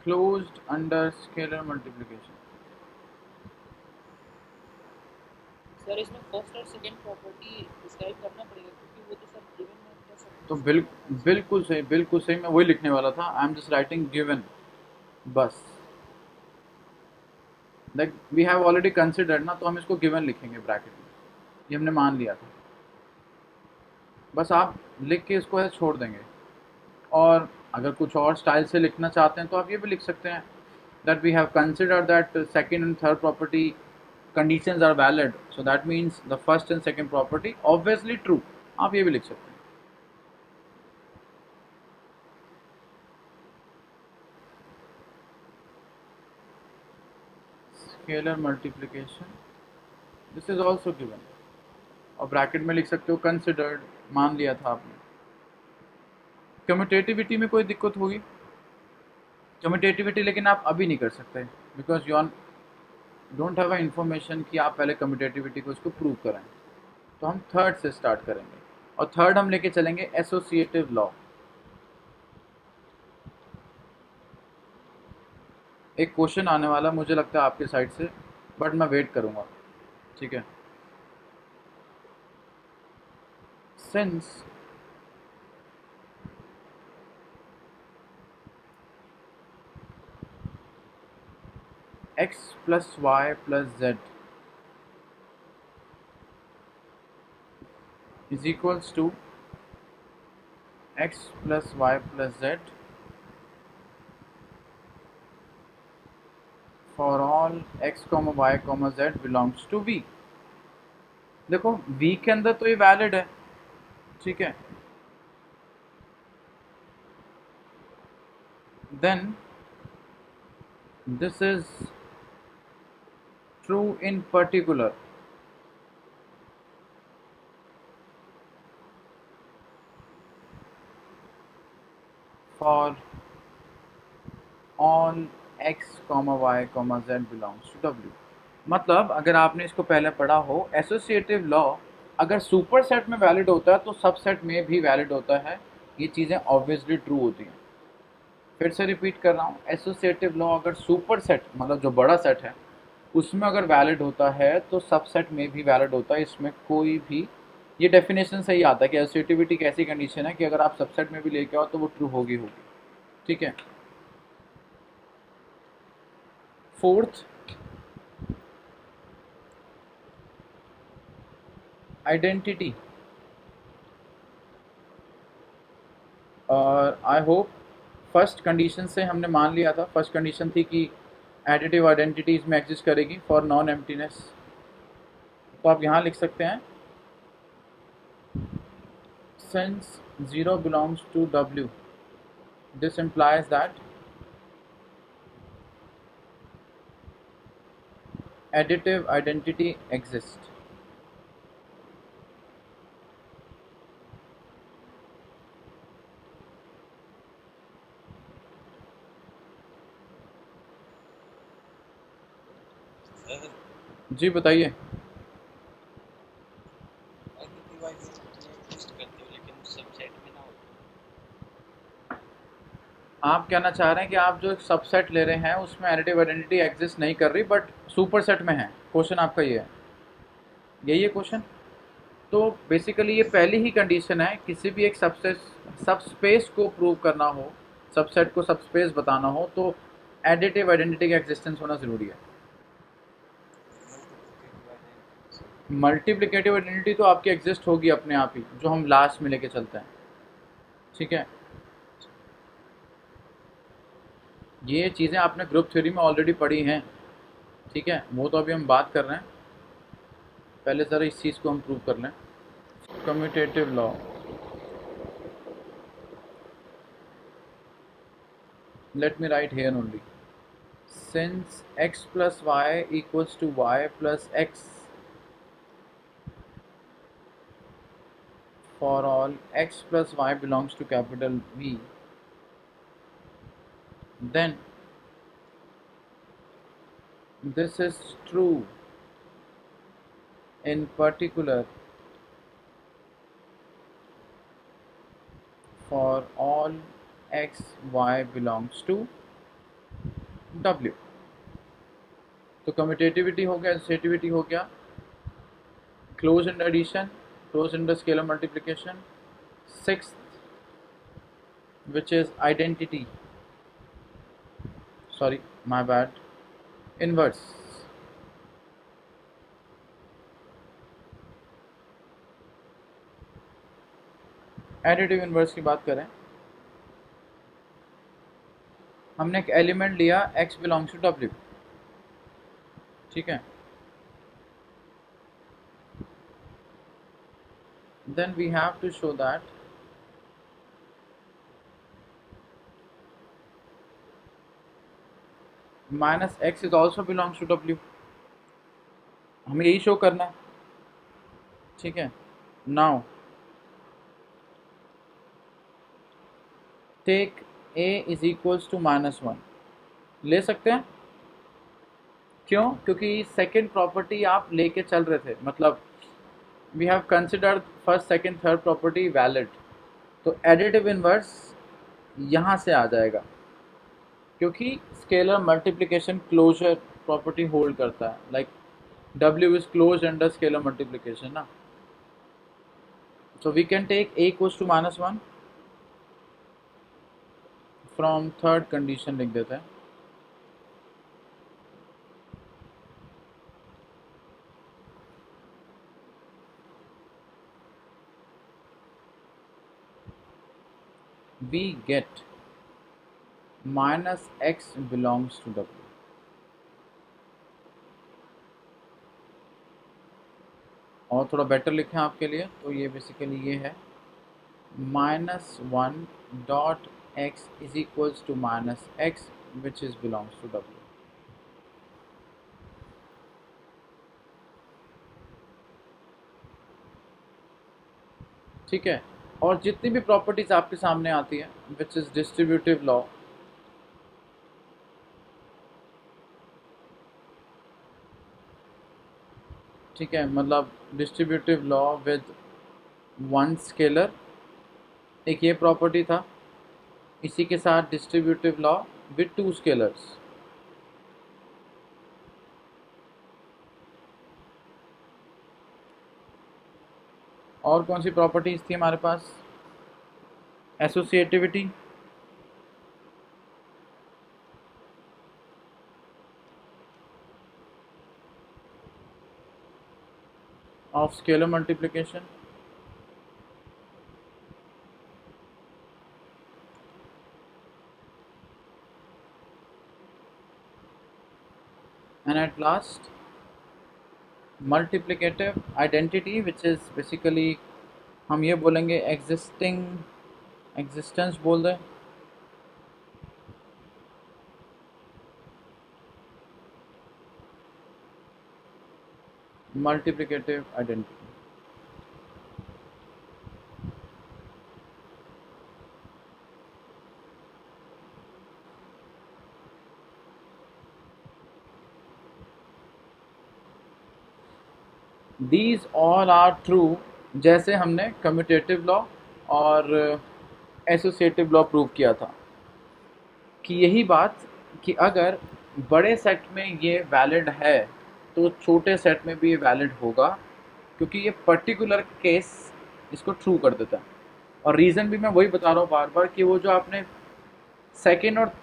closed under scalar multiplication.
Sir इसमें फर्स्ट और सेकंड प्रॉपर्टी डिस्क्राइब करना पड़ेगा क्योंकि वो तो सर गिवन में कर सकते
तो
हैं।
बिल्कुल सही, बिल्कुल सही, मैं वही लिखने वाला था। I am just writing given, बस like we have already considered ना, तो हम इसको गिवन लिखेंगे ब्रैकेट में, ये हमने मान लिया था। बस आप लिख के इसको ऐसे छोड़ देंगे, और अगर कुछ और स्टाइल से लिखना चाहते हैं तो आप ये भी लिख सकते हैं that we have considered that second and third property conditions are valid, so that means the first and second property obviously true. आप ये भी लिख सकते हैं. Scalar multiplication, this is also given. और ब्रैकेट में लिख सकते हो कंसिडर्ड, मान लिया था आपने. कम्यूटेटिविटी में कोई दिक्कत होगी? कम्यूटेटिविटी लेकिन आप अभी नहीं कर सकते because you don't have a information कि आप पहले कम्यूटेटिविटी को इसको प्रूव कराएं. तो हम थर्ड से स्टार्ट करेंगे और थर्ड हम लेके चलेंगे एसोसिएटिव लॉ. एक क्वेश्चन आने वाला मुझे लगता है आपके साइड से, बट मैं वेट करूंगा. ठीक है. Since x plus y plus z is equals to x plus y plus z for all x comma y comma z belongs to V. देखो V के अंदर तो ये वैलिड है. ठीक है. then this is true in particular for all x comma y comma z belongs to W. मतलब अगर आपने इसको पहले पढ़ा हो, एसोसिएटिव लॉ अगर सुपर सेट में वैलिड होता है तो सबसेट में भी वैलिड होता है. ये चीज़ें ऑब्वियसली ट्रू होती हैं. फिर से रिपीट कर रहा हूँ, एसोसिएटिव लॉ अगर सुपर सेट मतलब जो बड़ा सेट है उसमें अगर वैलिड होता है तो सबसेट में भी वैलिड होता है. इसमें कोई भी, ये डेफिनेशन से ही आता है कि एसोसिएटिविटी एक ऐसी कंडीशन है कि अगर आप सबसेट में भी लेके आओ तो वो ट्रू होगी. ठीक है. Fourth, identity. और आई होप फर्स्ट कंडीशन से हमने मान लिया था. फर्स्ट कंडीशन थी कि एडिटिव आइडेंटिटीज में एग्जिस्ट करेगी फॉर नॉन एम्प्टीनेस. तो आप यहाँ लिख सकते हैं since 0 belongs to W, this implies that additive identity exists. जी बताइए. आप कहना चाह रहे हैं कि आप जो एक सबसेट ले रहे हैं उसमें एडिटिव आइडेंटिटी एग्जिस्ट नहीं कर रही बट सुपर सेट में है. क्वेश्चन आपका ये है, यही है क्वेश्चन. तो बेसिकली ये पहली ही कंडीशन है. किसी भी एक सबस्पेस को प्रूव करना हो, सबसेट को सबस्पेस बताना हो तो एडिटिव आइडेंटिटी का एग्जिस्टेंस होना ज़रूरी है. मल्टीप्लिकेटिव आइडेंटिटी तो आपकी एग्जिस्ट होगी अपने आप ही, जो हम लास्ट में लेके चलते हैं. ठीक है. ये चीज़ें आपने ग्रुप थ्योरी में ऑलरेडी पढ़ी हैं. ठीक है, वो तो अभी हम बात कर रहे हैं. पहले ज़रा इस चीज़ को हम प्रूव कर लें. Commutative law, let me write here only. Since x plus y equals to y plus x for all x plus y belongs to capital V, then this is true in particular for all x y belongs to W. तो commutativity हो गया, associativity हो गया, close and addition, close and scalar multiplication. Sixth which is identity, sorry my bad, inverse. Additive inverse की बात करें हमने एक एलिमेंट लिया x बिलोंग्स टू w, ठीक है, then we have to show that minus x is also belongs to w, हमें यही शो करना है, ठीक है। Now take a is equals to -1, ले सकते हैं, क्यों? क्योंकि सेकंड प्रॉपर्टी आप लेके चल रहे थे, मतलब we have considered first second third property valid, तो एडिटिव इनवर्स यहाँ से आ जाएगा, क्योंकि scalar multiplication closure property hold करता है, like W is closed under scalar multiplication ना, so we can take a equals to -1 from third condition, लिख देते हैं, we get minus x belongs to W, और थोड़ा बेटर लिखें आपके लिए तो ये बेसिकली ये है -1 dot x is equals to -x which is belongs to W, ठीक है। और जितनी भी प्रॉपर्टीज आपके सामने आती है विच इज डिस्ट्रीब्यूटिव लॉ, ठीक है, मतलब distributive law with one scalar, एक ये प्रॉपर्टी था, इसी के साथ distributive law with two scalars, और कौन सी प्रॉपर्टीज थी हमारे पास? Associativity, of scalar multiplication, and at last multiplicative identity which is basically हम ये बोलेंगे एग्जिस्टेंस बोल दें, multiplicative identity. These all are true, जैसे हमने कम्यूटेटिव लॉ और एसोसिएटिव लॉ प्रूव किया था, कि यही बात कि अगर बड़े सेट में ये वैलिड है तो छोटे सेट में भी ये वैलिड होगा, क्योंकि ये पर्टिकुलर केस इसको ट्रू कर देता है। और रीज़न भी मैं वही बता रहा हूँ बार बार कि वो जो आपने सेकेंड और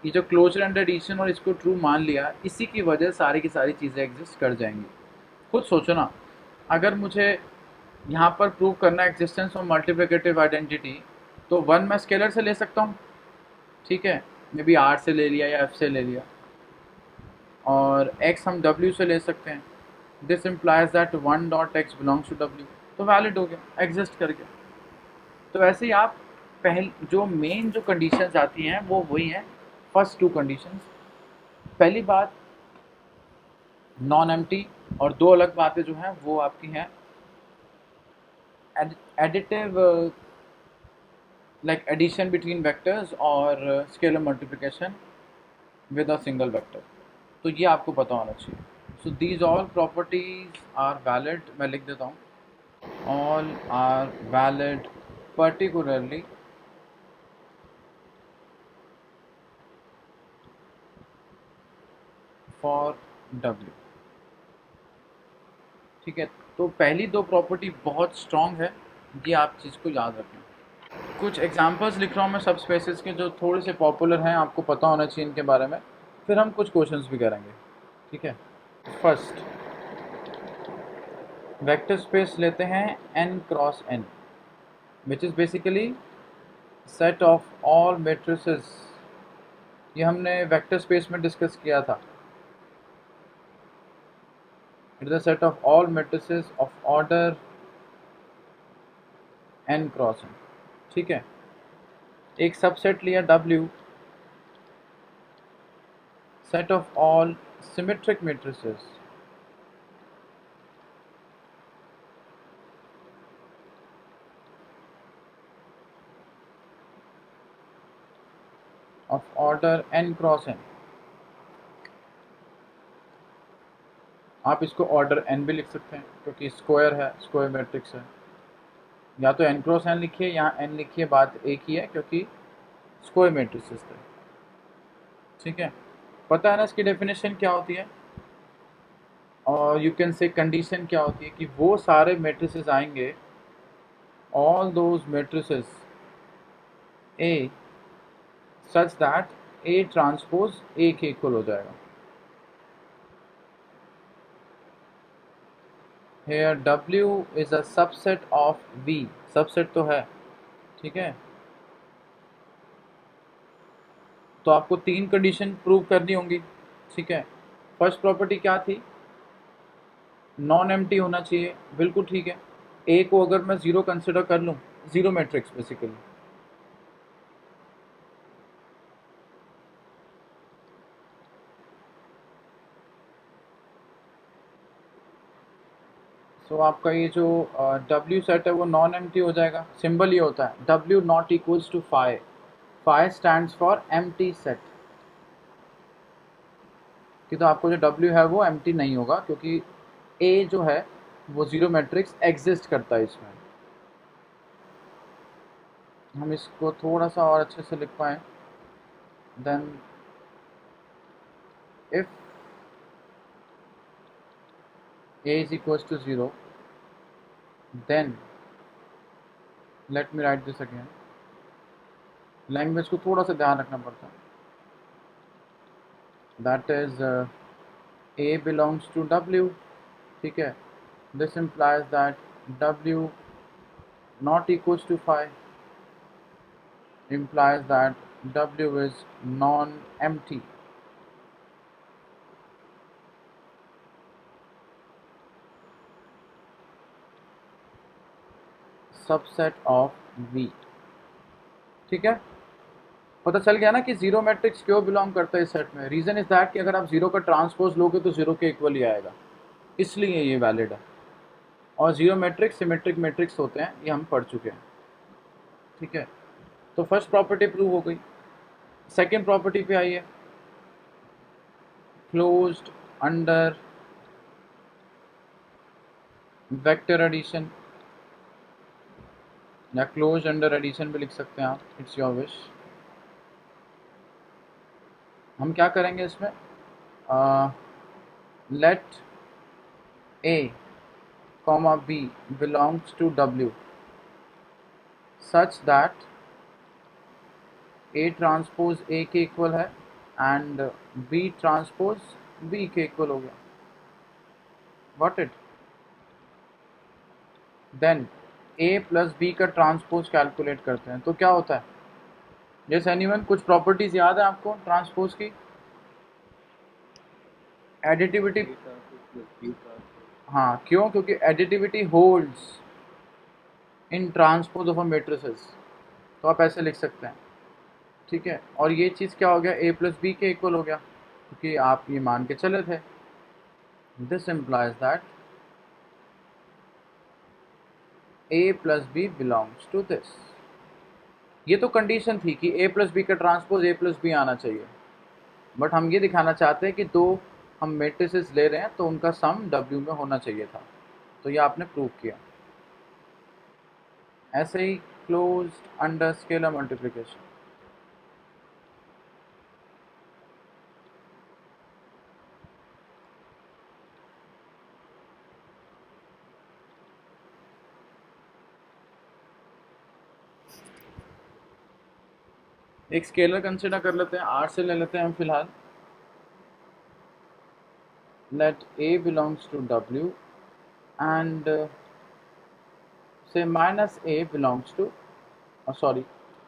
ये जो क्लोजर एंड एडिशन और इसको ट्रू मान लिया, इसी की वजह सारी की सारी चीज़ें एग्जिस्ट कर जाएंगी। खुद सोचो ना, अगर मुझे यहाँ पर प्रूव करना है एग्जिस्टेंस ऑफ मल्टीप्लिकेटिव आइडेंटिटी, तो 1 मैं स्केलर से ले सकता हूँ, ठीक है, मे बी R से ले लिया या F से ले लिया, और X हम W से ले सकते हैं। This implies that 1 dot X belongs to W, तो वैलिड हो गया, एग्जिस्ट कर गया। तो ऐसे ही आप जो मेन जो कंडीशंस आती हैं वो वही हैं, फर्स्ट टू कंडीशंस। पहली बात नॉन एम्प्टी, और दो अलग बातें जो हैं वो आपकी हैं additive, like addition between vectors और scalar multiplication with a single vector, तो ये आपको पता होना चाहिए। So these all properties are valid, मैं लिख देता हूँ, all are valid particularly for W, ठीक है। तो पहली दो प्रॉपर्टी बहुत स्ट्रॉन्ग है, ये आप चीज़ को याद रखें। कुछ एग्जांपल्स लिख रहा हूँ मैं सब स्पेसेस के जो थोड़े से पॉपुलर हैं, आपको पता होना चाहिए इनके बारे में, फिर हम कुछ क्वेश्चंस भी करेंगे, ठीक है। फर्स्ट वेक्टर स्पेस लेते हैं n cross n, which is basically set of all matrices, ये हमने वेक्टर स्पेस में डिस्कस किया था। It is a set of all matrices of order n cross n। ठीक है, एक सबसेट लिया W, set of all symmetric matrices of order n cross n। आप इसको ऑर्डर n भी लिख सकते हैं क्योंकि स्क्वायर है, स्क्वायर मैट्रिक्स है। या तो n क्रॉस n लिखिए, यहाँ n लिखिए, बात एक ही है क्योंकि स्क्वायर मैट्रिसेस थे। ठीक है, पता है ना इसकी डेफिनेशन क्या होती है, और यू कैन से कंडीशन क्या होती है कि वो सारे मैट्रिसेस आएंगे, all those matrices A such that A transpose A के इक्वल हो जाएगा। Here W is a subset of V, subset तो है। ठीक है, तो आपको तीन कंडीशन प्रूव करनी होंगी। ठीक है, फर्स्ट प्रॉपर्टी क्या थी, नॉन एम्प्टी होना चाहिए, बिल्कुल ठीक है। ए को अगर मैं ज़ीरो कंसिडर कर लूँ, ज़ीरो मैट्रिक्स बेसिकली, सो आपका ये जो W सेट है वो नॉन एम्प्टी हो जाएगा। सिंबल ये होता है W not equals to phi, phi stands for empty set, कि तो आपको जो W है वो एम्प्टी नहीं होगा क्योंकि A जो है वो ज़ीरो मैट्रिक्स एग्जिस्ट करता है इसमें। हम इसको थोड़ा सा और अच्छे से लिख पाएँ, then if A is equals to 0, then let me write this again, language को थोड़ा सा ध्यान रखना पड़ता है, that is A belongs to W। ठीक है, this implies that W not equals to 5 implies that W is non-empty। Subset of V। ठीक है, पता चल गया ना कि जीरो मैट्रिक्स क्यों बिलोंग करता है इस सेट में। रीज़न इज दैट कि अगर आप जीरो का ट्रांसपोज लोगे तो जीरो के इक्वल ही आएगा, इसलिए ये वैलिड है। और जीरो मैट्रिक्स सिमेट्रिक मैट्रिक्स होते हैं, ये हम पढ़ चुके हैं। ठीक है, तो फर्स्ट प्रॉपर्टी प्रूव हो गई। सेकेंड प्रॉपर्टी पे आइए, क्लोज्ड अंडर वेक्टर एडिशन, या क्लोज अंडर एडिशन भी लिख सकते हैं आप, इट्स योर विश। हम क्या करेंगे इसमें, let A comma B belongs to W such that A transpose A के इक्वल है एंड B ट्रांसपोज B के इक्वल हो गया। Got it? Then A plus B का ट्रांसपोज कैलकुलेट करते हैं तो क्या होता है, जैसे एनीवन कुछ प्रॉपर्टीज याद है आपको ट्रांसपोज की, एडिटिविटी। हाँ, क्यों, क्योंकि additivity holds in transpose of a matrices, तो आप ऐसे लिख सकते हैं। ठीक है, और ये चीज़ क्या हो गया, A प्लस बी के इक्वल हो गया क्योंकि आप ये मान के चले थे। This implies that A plus B belongs to this. ये तो कंडीशन थी कि A प्लस बी का ट्रांसपोज A प्लस बी आना चाहिए, बट हम ये दिखाना चाहते हैं कि दो हम मैट्रिसेस ले रहे हैं तो उनका सम W में होना चाहिए था, तो ये आपने प्रूव किया। ऐसे ही क्लोज्ड अंडर स्केलर मल्टीप्लिकेशन, एक स्केलर कंसिडर कर लेते हैं, R से ले लेते हैं हम फिलहाल। Let A belongs to W and say minus A belongs to, sorry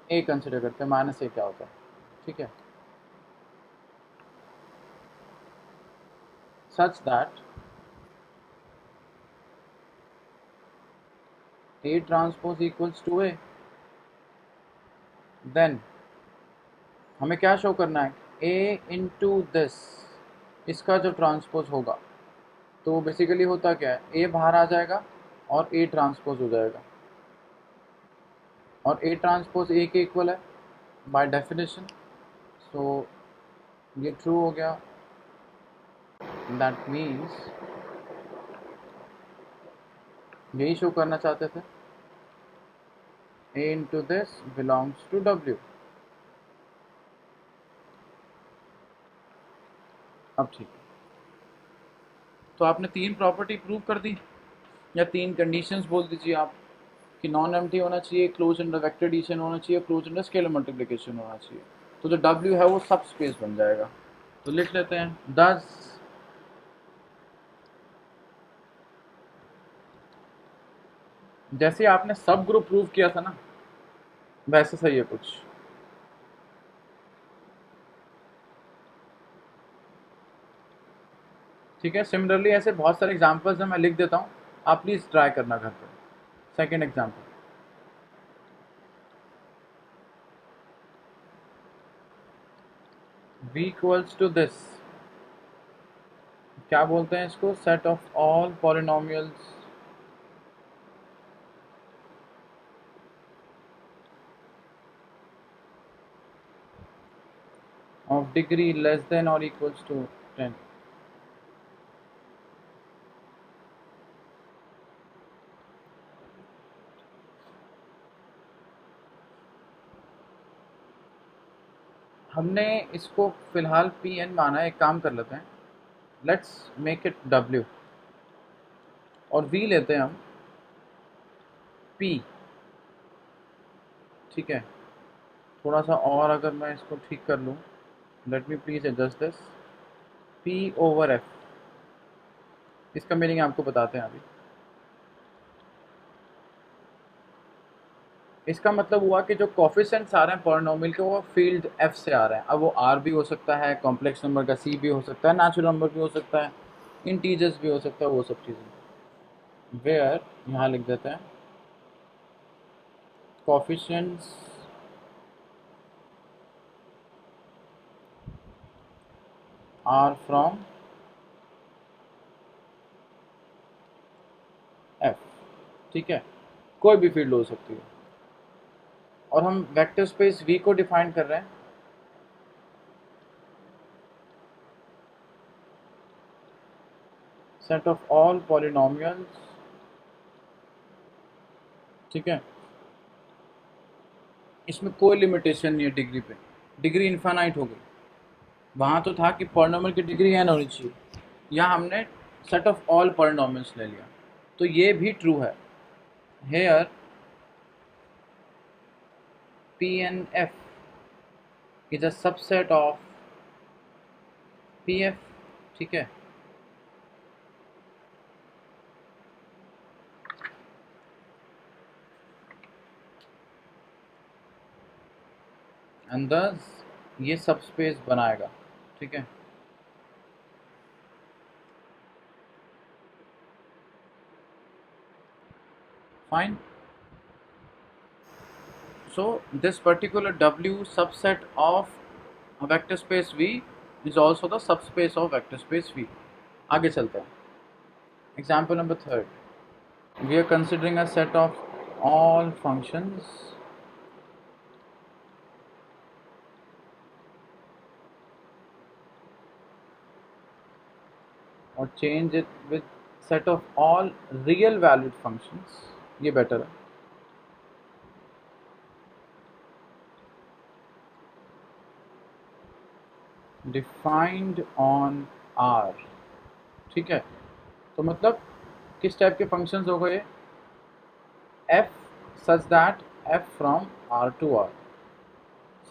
A consider करते हैं, माइनस A क्या होता है। ठीक है, such that A transpose equals to A, then हमें क्या शो करना है, A इंटू दिस, इसका जो ट्रांसपोज होगा, तो बेसिकली होता क्या है, A बाहर आ जाएगा और A ट्रांसपोज हो जाएगा, और A ट्रांसपोज A के इक्वल है बाय डेफिनेशन, सो ये ट्रू हो गया. दैट मीन्स यही शो करना चाहते थे, A into this belongs to W. अब ठीक है, तो आपने 3 प्रॉपर्टी प्रूव कर दी, या 3 कंडीशंस बोल दीजिए आप, कि नॉन एम्प्टी होना चाहिए, क्लोज अंडर वेक्टर एडिशन होना चाहिए, क्लोज अंडर स्केलर मल्टीप्लिकेशन होना चाहिए, तो जो W है वो सब स्पेस बन जाएगा. तो लिख लेते हैं, दस जैसे आपने सब ग्रुप प्रूव किया था ना, वैसे सही है कुछ. ठीक है, सिमिलरली ऐसे बहुत सारे एग्जांपल्स हैं, मैं लिख देता हूँ, आप प्लीज ट्राई करना घर पर. Second example, v equals to this, क्या बोलते हैं इसको, set of all polynomials of degree less than or equals to 10. हमने इसको फिलहाल Pn माना है, एक काम कर लेते हैं, लेट्स मेक इट W, और V लेते हैं हम P. ठीक है, थोड़ा सा और अगर मैं इसको ठीक कर लूँ, let me please adjust this, P over F. इसका मीनिंग आपको बताते हैं अभी. इसका मतलब हुआ कि जो कोफिशिएंट्स आ रहे हैं पॉलिनोमियल के, वो फील्ड F से आ रहे हैं. अब वो R भी हो सकता है, कॉम्प्लेक्स नंबर का C भी हो सकता है, नेचुरल नंबर भी हो सकता है, इंटीजर्स भी हो सकता है, वो सब चीज़ें. वेयर यहाँ लिख देते हैं, कोफिशिएंट्स आर फ्रॉम F. ठीक है, कोई भी फील्ड हो सकती है, और हम वेक्टर स्पेस V को डिफाइन कर रहे हैं सेट ऑफ ऑल पॉलिनोमियल्स. ठीक है, इसमें कोई लिमिटेशन नहीं है डिग्री पे, डिग्री इन्फानाइट हो गई. वहाँ तो था कि पॉलिनोमियल की डिग्री n होनी चाहिए, यहाँ हमने सेट ऑफ ऑल पॉलिनोमियल्स ले लिया, तो ये भी ट्रू है. Here Pnf is a subset of Pf. ठीक है, and thus ये सब स्पेस बनाएगा. ठीक है, fine. So this particular W subset of a vector space V is also the subspace of vector space V. आगे चलते हैं. Example number 3. We are considering a set of all functions और change it with set of all real valued functions. ये better है. Defined on R. ठीक है, तो मतलब किस टाइप के फंक्शंस हो गए, f such that f from R to R.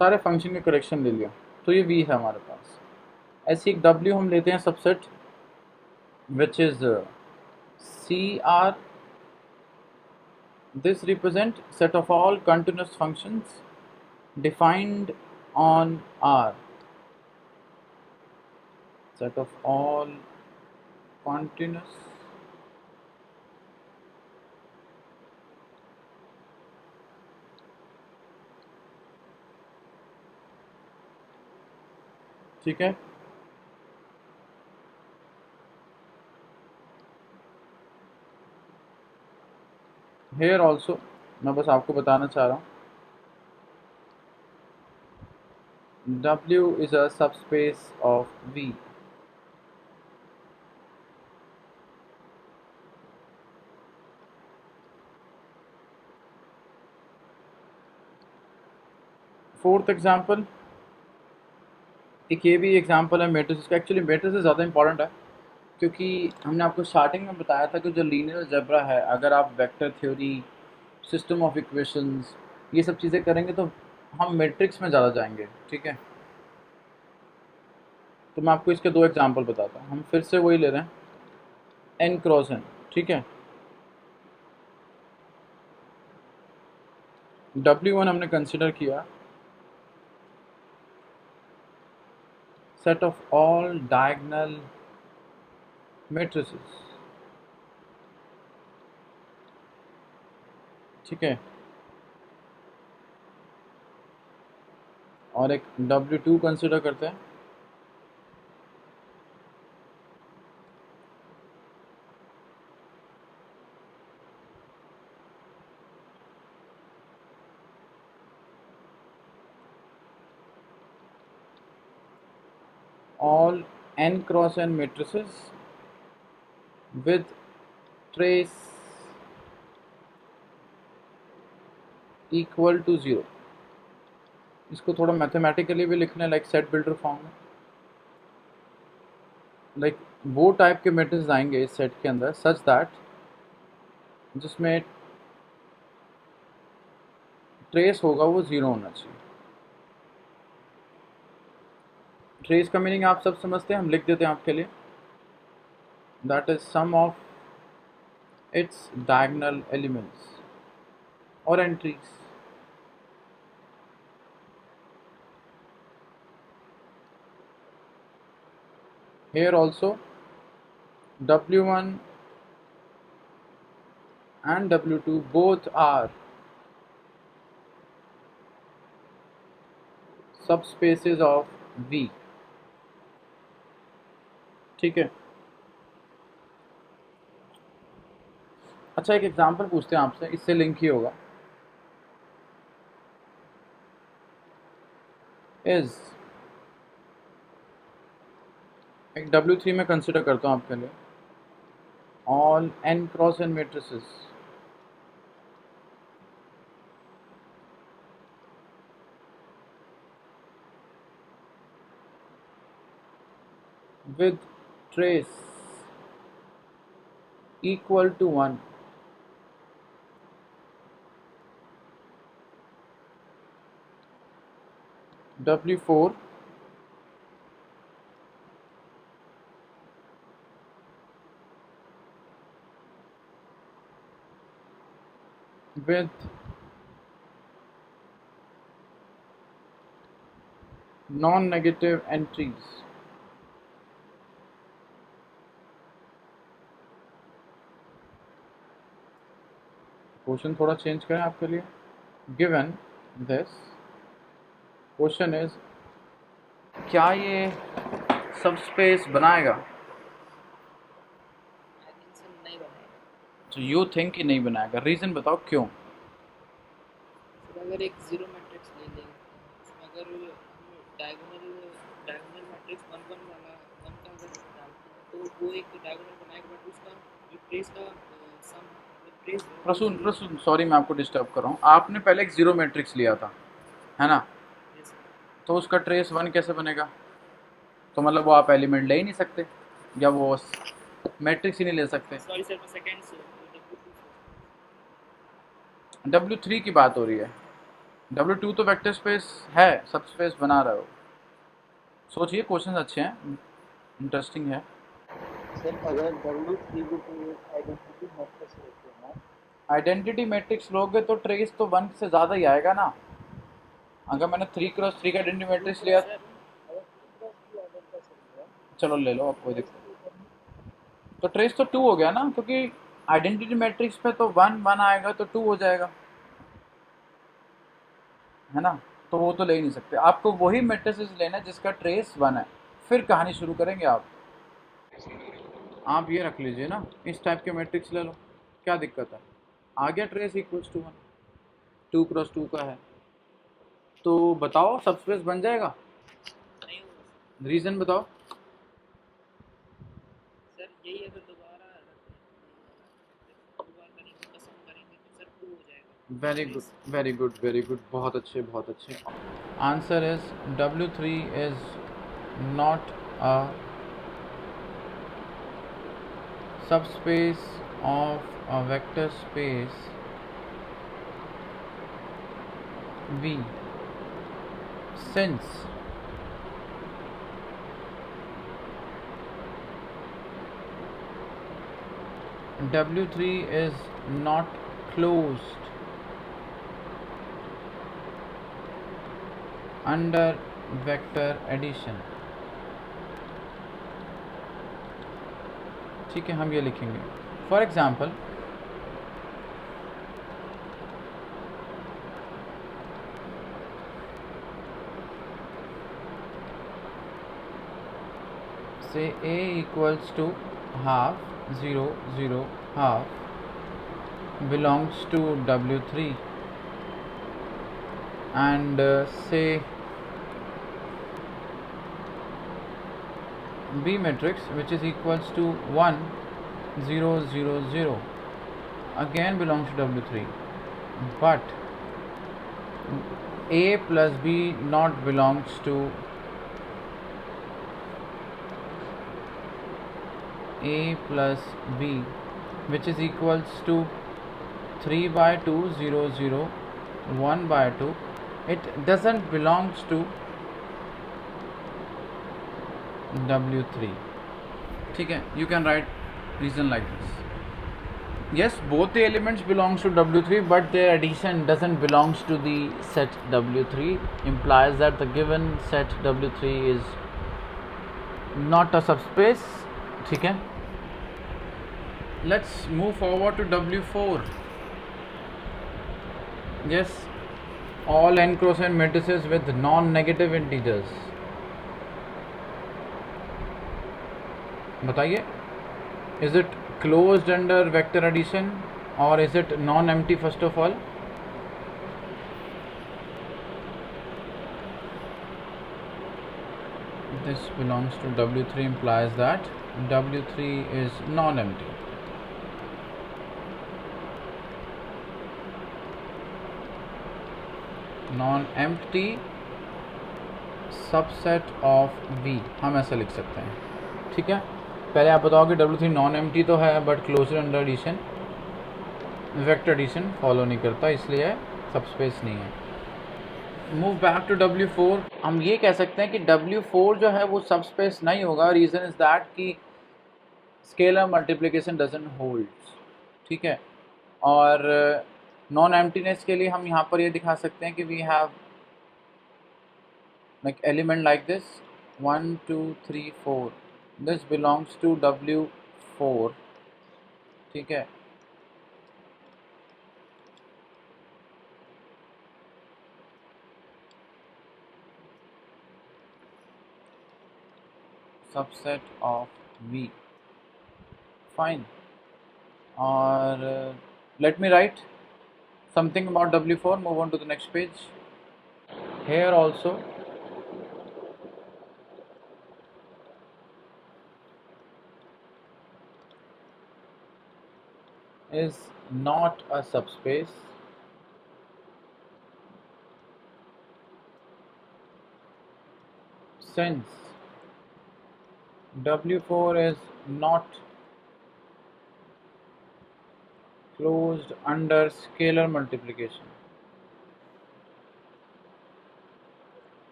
सारे फंक्शन के करेक्शन ले लिया, तो ये V है हमारे पास. ऐसी एक W हम लेते हैं subset, which is CR. This represent set of all continuous functions defined on R. Set of all continuous ठीक है। हेयर ऑल्सो मैं बस आपको बताना चाह रहा हूँ W is a subspace of V। Fourth example, एक ये भी एग्जाम्पल है मैट्रिसेस का। एक्चुअली मैट्रिसेस ज़्यादा इंपॉर्टेंट है क्योंकि हमने आपको स्टार्टिंग में बताया था कि जो लीनियर अलजेब्रा है, अगर आप vector theory, system of equations, ये सब चीज़ें करेंगे तो हम मैट्रिक्स में ज़्यादा जाएंगे। ठीक है, तो मैं आपको इसके दो एग्जांपल बताता हूँ। हम फिर से वही ले रहे हैं, n क्रॉस n। ठीक है, W1 हमने कंसिडर किया set of all diagonal matrices. ठीक है, और एक W2 कंसिडर करते हैं all n cross n matrices with trace equal to 0। इसको थोड़ा मैथमेटिकली भी लिखना है, लाइक सेट बिल्डर फॉर्म में। लाइक वो टाइप के मैट्रिक्स आएंगे इस सेट के अंदर सच दैट जिसमें ट्रेस होगा वो 0 होना चाहिए। ट्रेस का मीनिंग आप सब समझते हैं, हम लिख देते हैं आपके लिए। That is sum of its diagonal elements और entries. Here also W1 and W2 both are subspaces of V। ठीक है, अच्छा एक एग्जांपल पूछते हैं आपसे, इससे लिंक ही होगा। इज एक W3 में कंसिडर करता हूँ आपके लिए all n cross n matrices with trace equal to 1। W4 with non-negative entries। Question थोड़ा चेंज करें आपके लिए। गिवन दिस क्वेश्चन इज, क्या ये सबस्पेस बनाएगा?
आई थिंक सर नहीं बनाएगा।
तो यू थिंक कि नहीं बनाएगा, रीज़न बताओ क्यों?
सर अगर एक जीरो मैट्रिक्स ले लें, उसमें अगर हम डायगोनल डायगोनल मैट्रिक्स 1 1 वाला 1 का अगर डालते हैं तो वो एक डायगोनल बनाएगा, बट उसका जो ट्रेस का सम ट्रेस
प्रसून प्रसून सॉरी मैं आपको डिस्टर्ब कर रहा हूँ। आपने पहले एक जीरो मैट्रिक्स लिया था, है ना? तो उसका ट्रेस 1 कैसे बनेगा? तो मतलब वो आप एलिमेंट ले ही नहीं सकते, या वो मैट्रिक्स ही नहीं ले सकते।
सॉरी सर, मैं सेकंड से
W3 की बात हो रही है। W2 तो वेक्टर स्पेस है, सब स्पेस बना रहे हो। सोचिए, क्वेश्चन अच्छे हैं, इंटरेस्टिंग है।
सर अगर W3 को आइडेंटिटी मैट्रिक्स लेते हैं,
आइडेंटिटी मैट्रिक्स लोगे तो ट्रेस तो 1 से ज़्यादा ही आएगा ना। अगर मैंने 3x3 का आइडेंटिटी मैट्रिक्स लिया,
अगर 3 क्रॉस 3 ऑर्डर का सही है,
चलो ले लो, अब कोई दिक्कत तो ट्रेस तो 2 हो गया ना, क्योंकि आइडेंटिटी मैट्रिक्स पे तो 1 1 आएगा तो 2 हो जाएगा, है ना। तो वो तो ले ही नहीं सकते, आपको वही मैट्रिसेस लेना है जिसका ट्रेस 1 है, फिर कहानी शुरू करेंगे आप ये रख लीजिए ना, इस टाइप के मैट्रिक्स ले लो, क्या दिक्कत है, आ गया ट्रेस इक्वल्स टू 1, 2 × 2 का है, तो बताओ सबस्पेस बन जाएगा,
नहीं होगा
रीज़न बताओ।
सर, यही अगर दोबारा रखें दो बार करेंगे, पसंद करेंगे तो सर 2 हो जाएगा।
Very good very good very good, बहुत अच्छे बहुत अच्छे। Answer is W3 is not a subspace of a vector space V, since W3 is not closed under vector addition। ठीक है, हम ये लिखेंगे for example say A equals to half 0 0 half belongs to W3 and say B matrix which is equals to 1 0 0 0 again belongs to W3, but A plus B not belongs to A plus B, which is equals to 3/2 0 0 1/2, it doesn't belongs to W3। ठीक है, you can write reason like this. Yes, both the elements belongs to W3, but their addition doesn't belongs to the set W3, implies that the given set W3 is not a subspace। ठीक है, let's move forward to W4। Yes, all n cross n matrices with non-negative integers। बताइए, is it closed under vector addition or is it non-empty first of all? This belongs to W3, implies that W3 is non-empty। non-empty subset of V, हम ऐसा लिख सकते हैं। ठीक है, पहले आप बताओ कि W3 नॉन एम्प्टी तो है but closure under addition, vector addition follow नहीं करता, इसलिए सबस्पेस नहीं है। मूव बैक टू W4, हम ये कह सकते हैं कि W4 जो है वो सबस्पेस नहीं होगा, रीज़न इज़ दैट कि स्केलर मल्टीप्लिकेशन डजंट होल्ड्स। ठीक है, और नॉन एम्प्टीनेस के लिए हम यहाँ पर ये दिखा सकते हैं कि we have like element like this 1 2 3 4, this belongs to W4। ठीक है, subset of V, fine। और let me write something about W4, move on to the next page। Here also is not a subspace since W4 is not closed under scalar multiplication।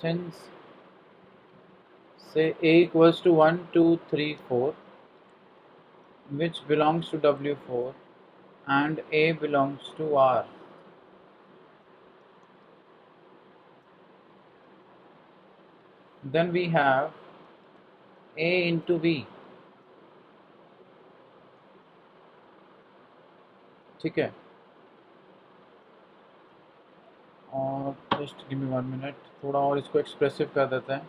Since say A equals to 1 2 3 4, which belongs to W4 and A belongs to R, then we have A into B, ठीक है, और just give me 1 minute, थोड़ा और इसको expressive कर देते हैं।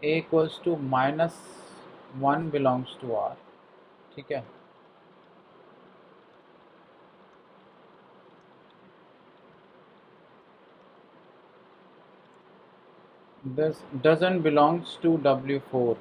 A equals to -1 belongs to R, ठीक है, this doesn't belongs to W4,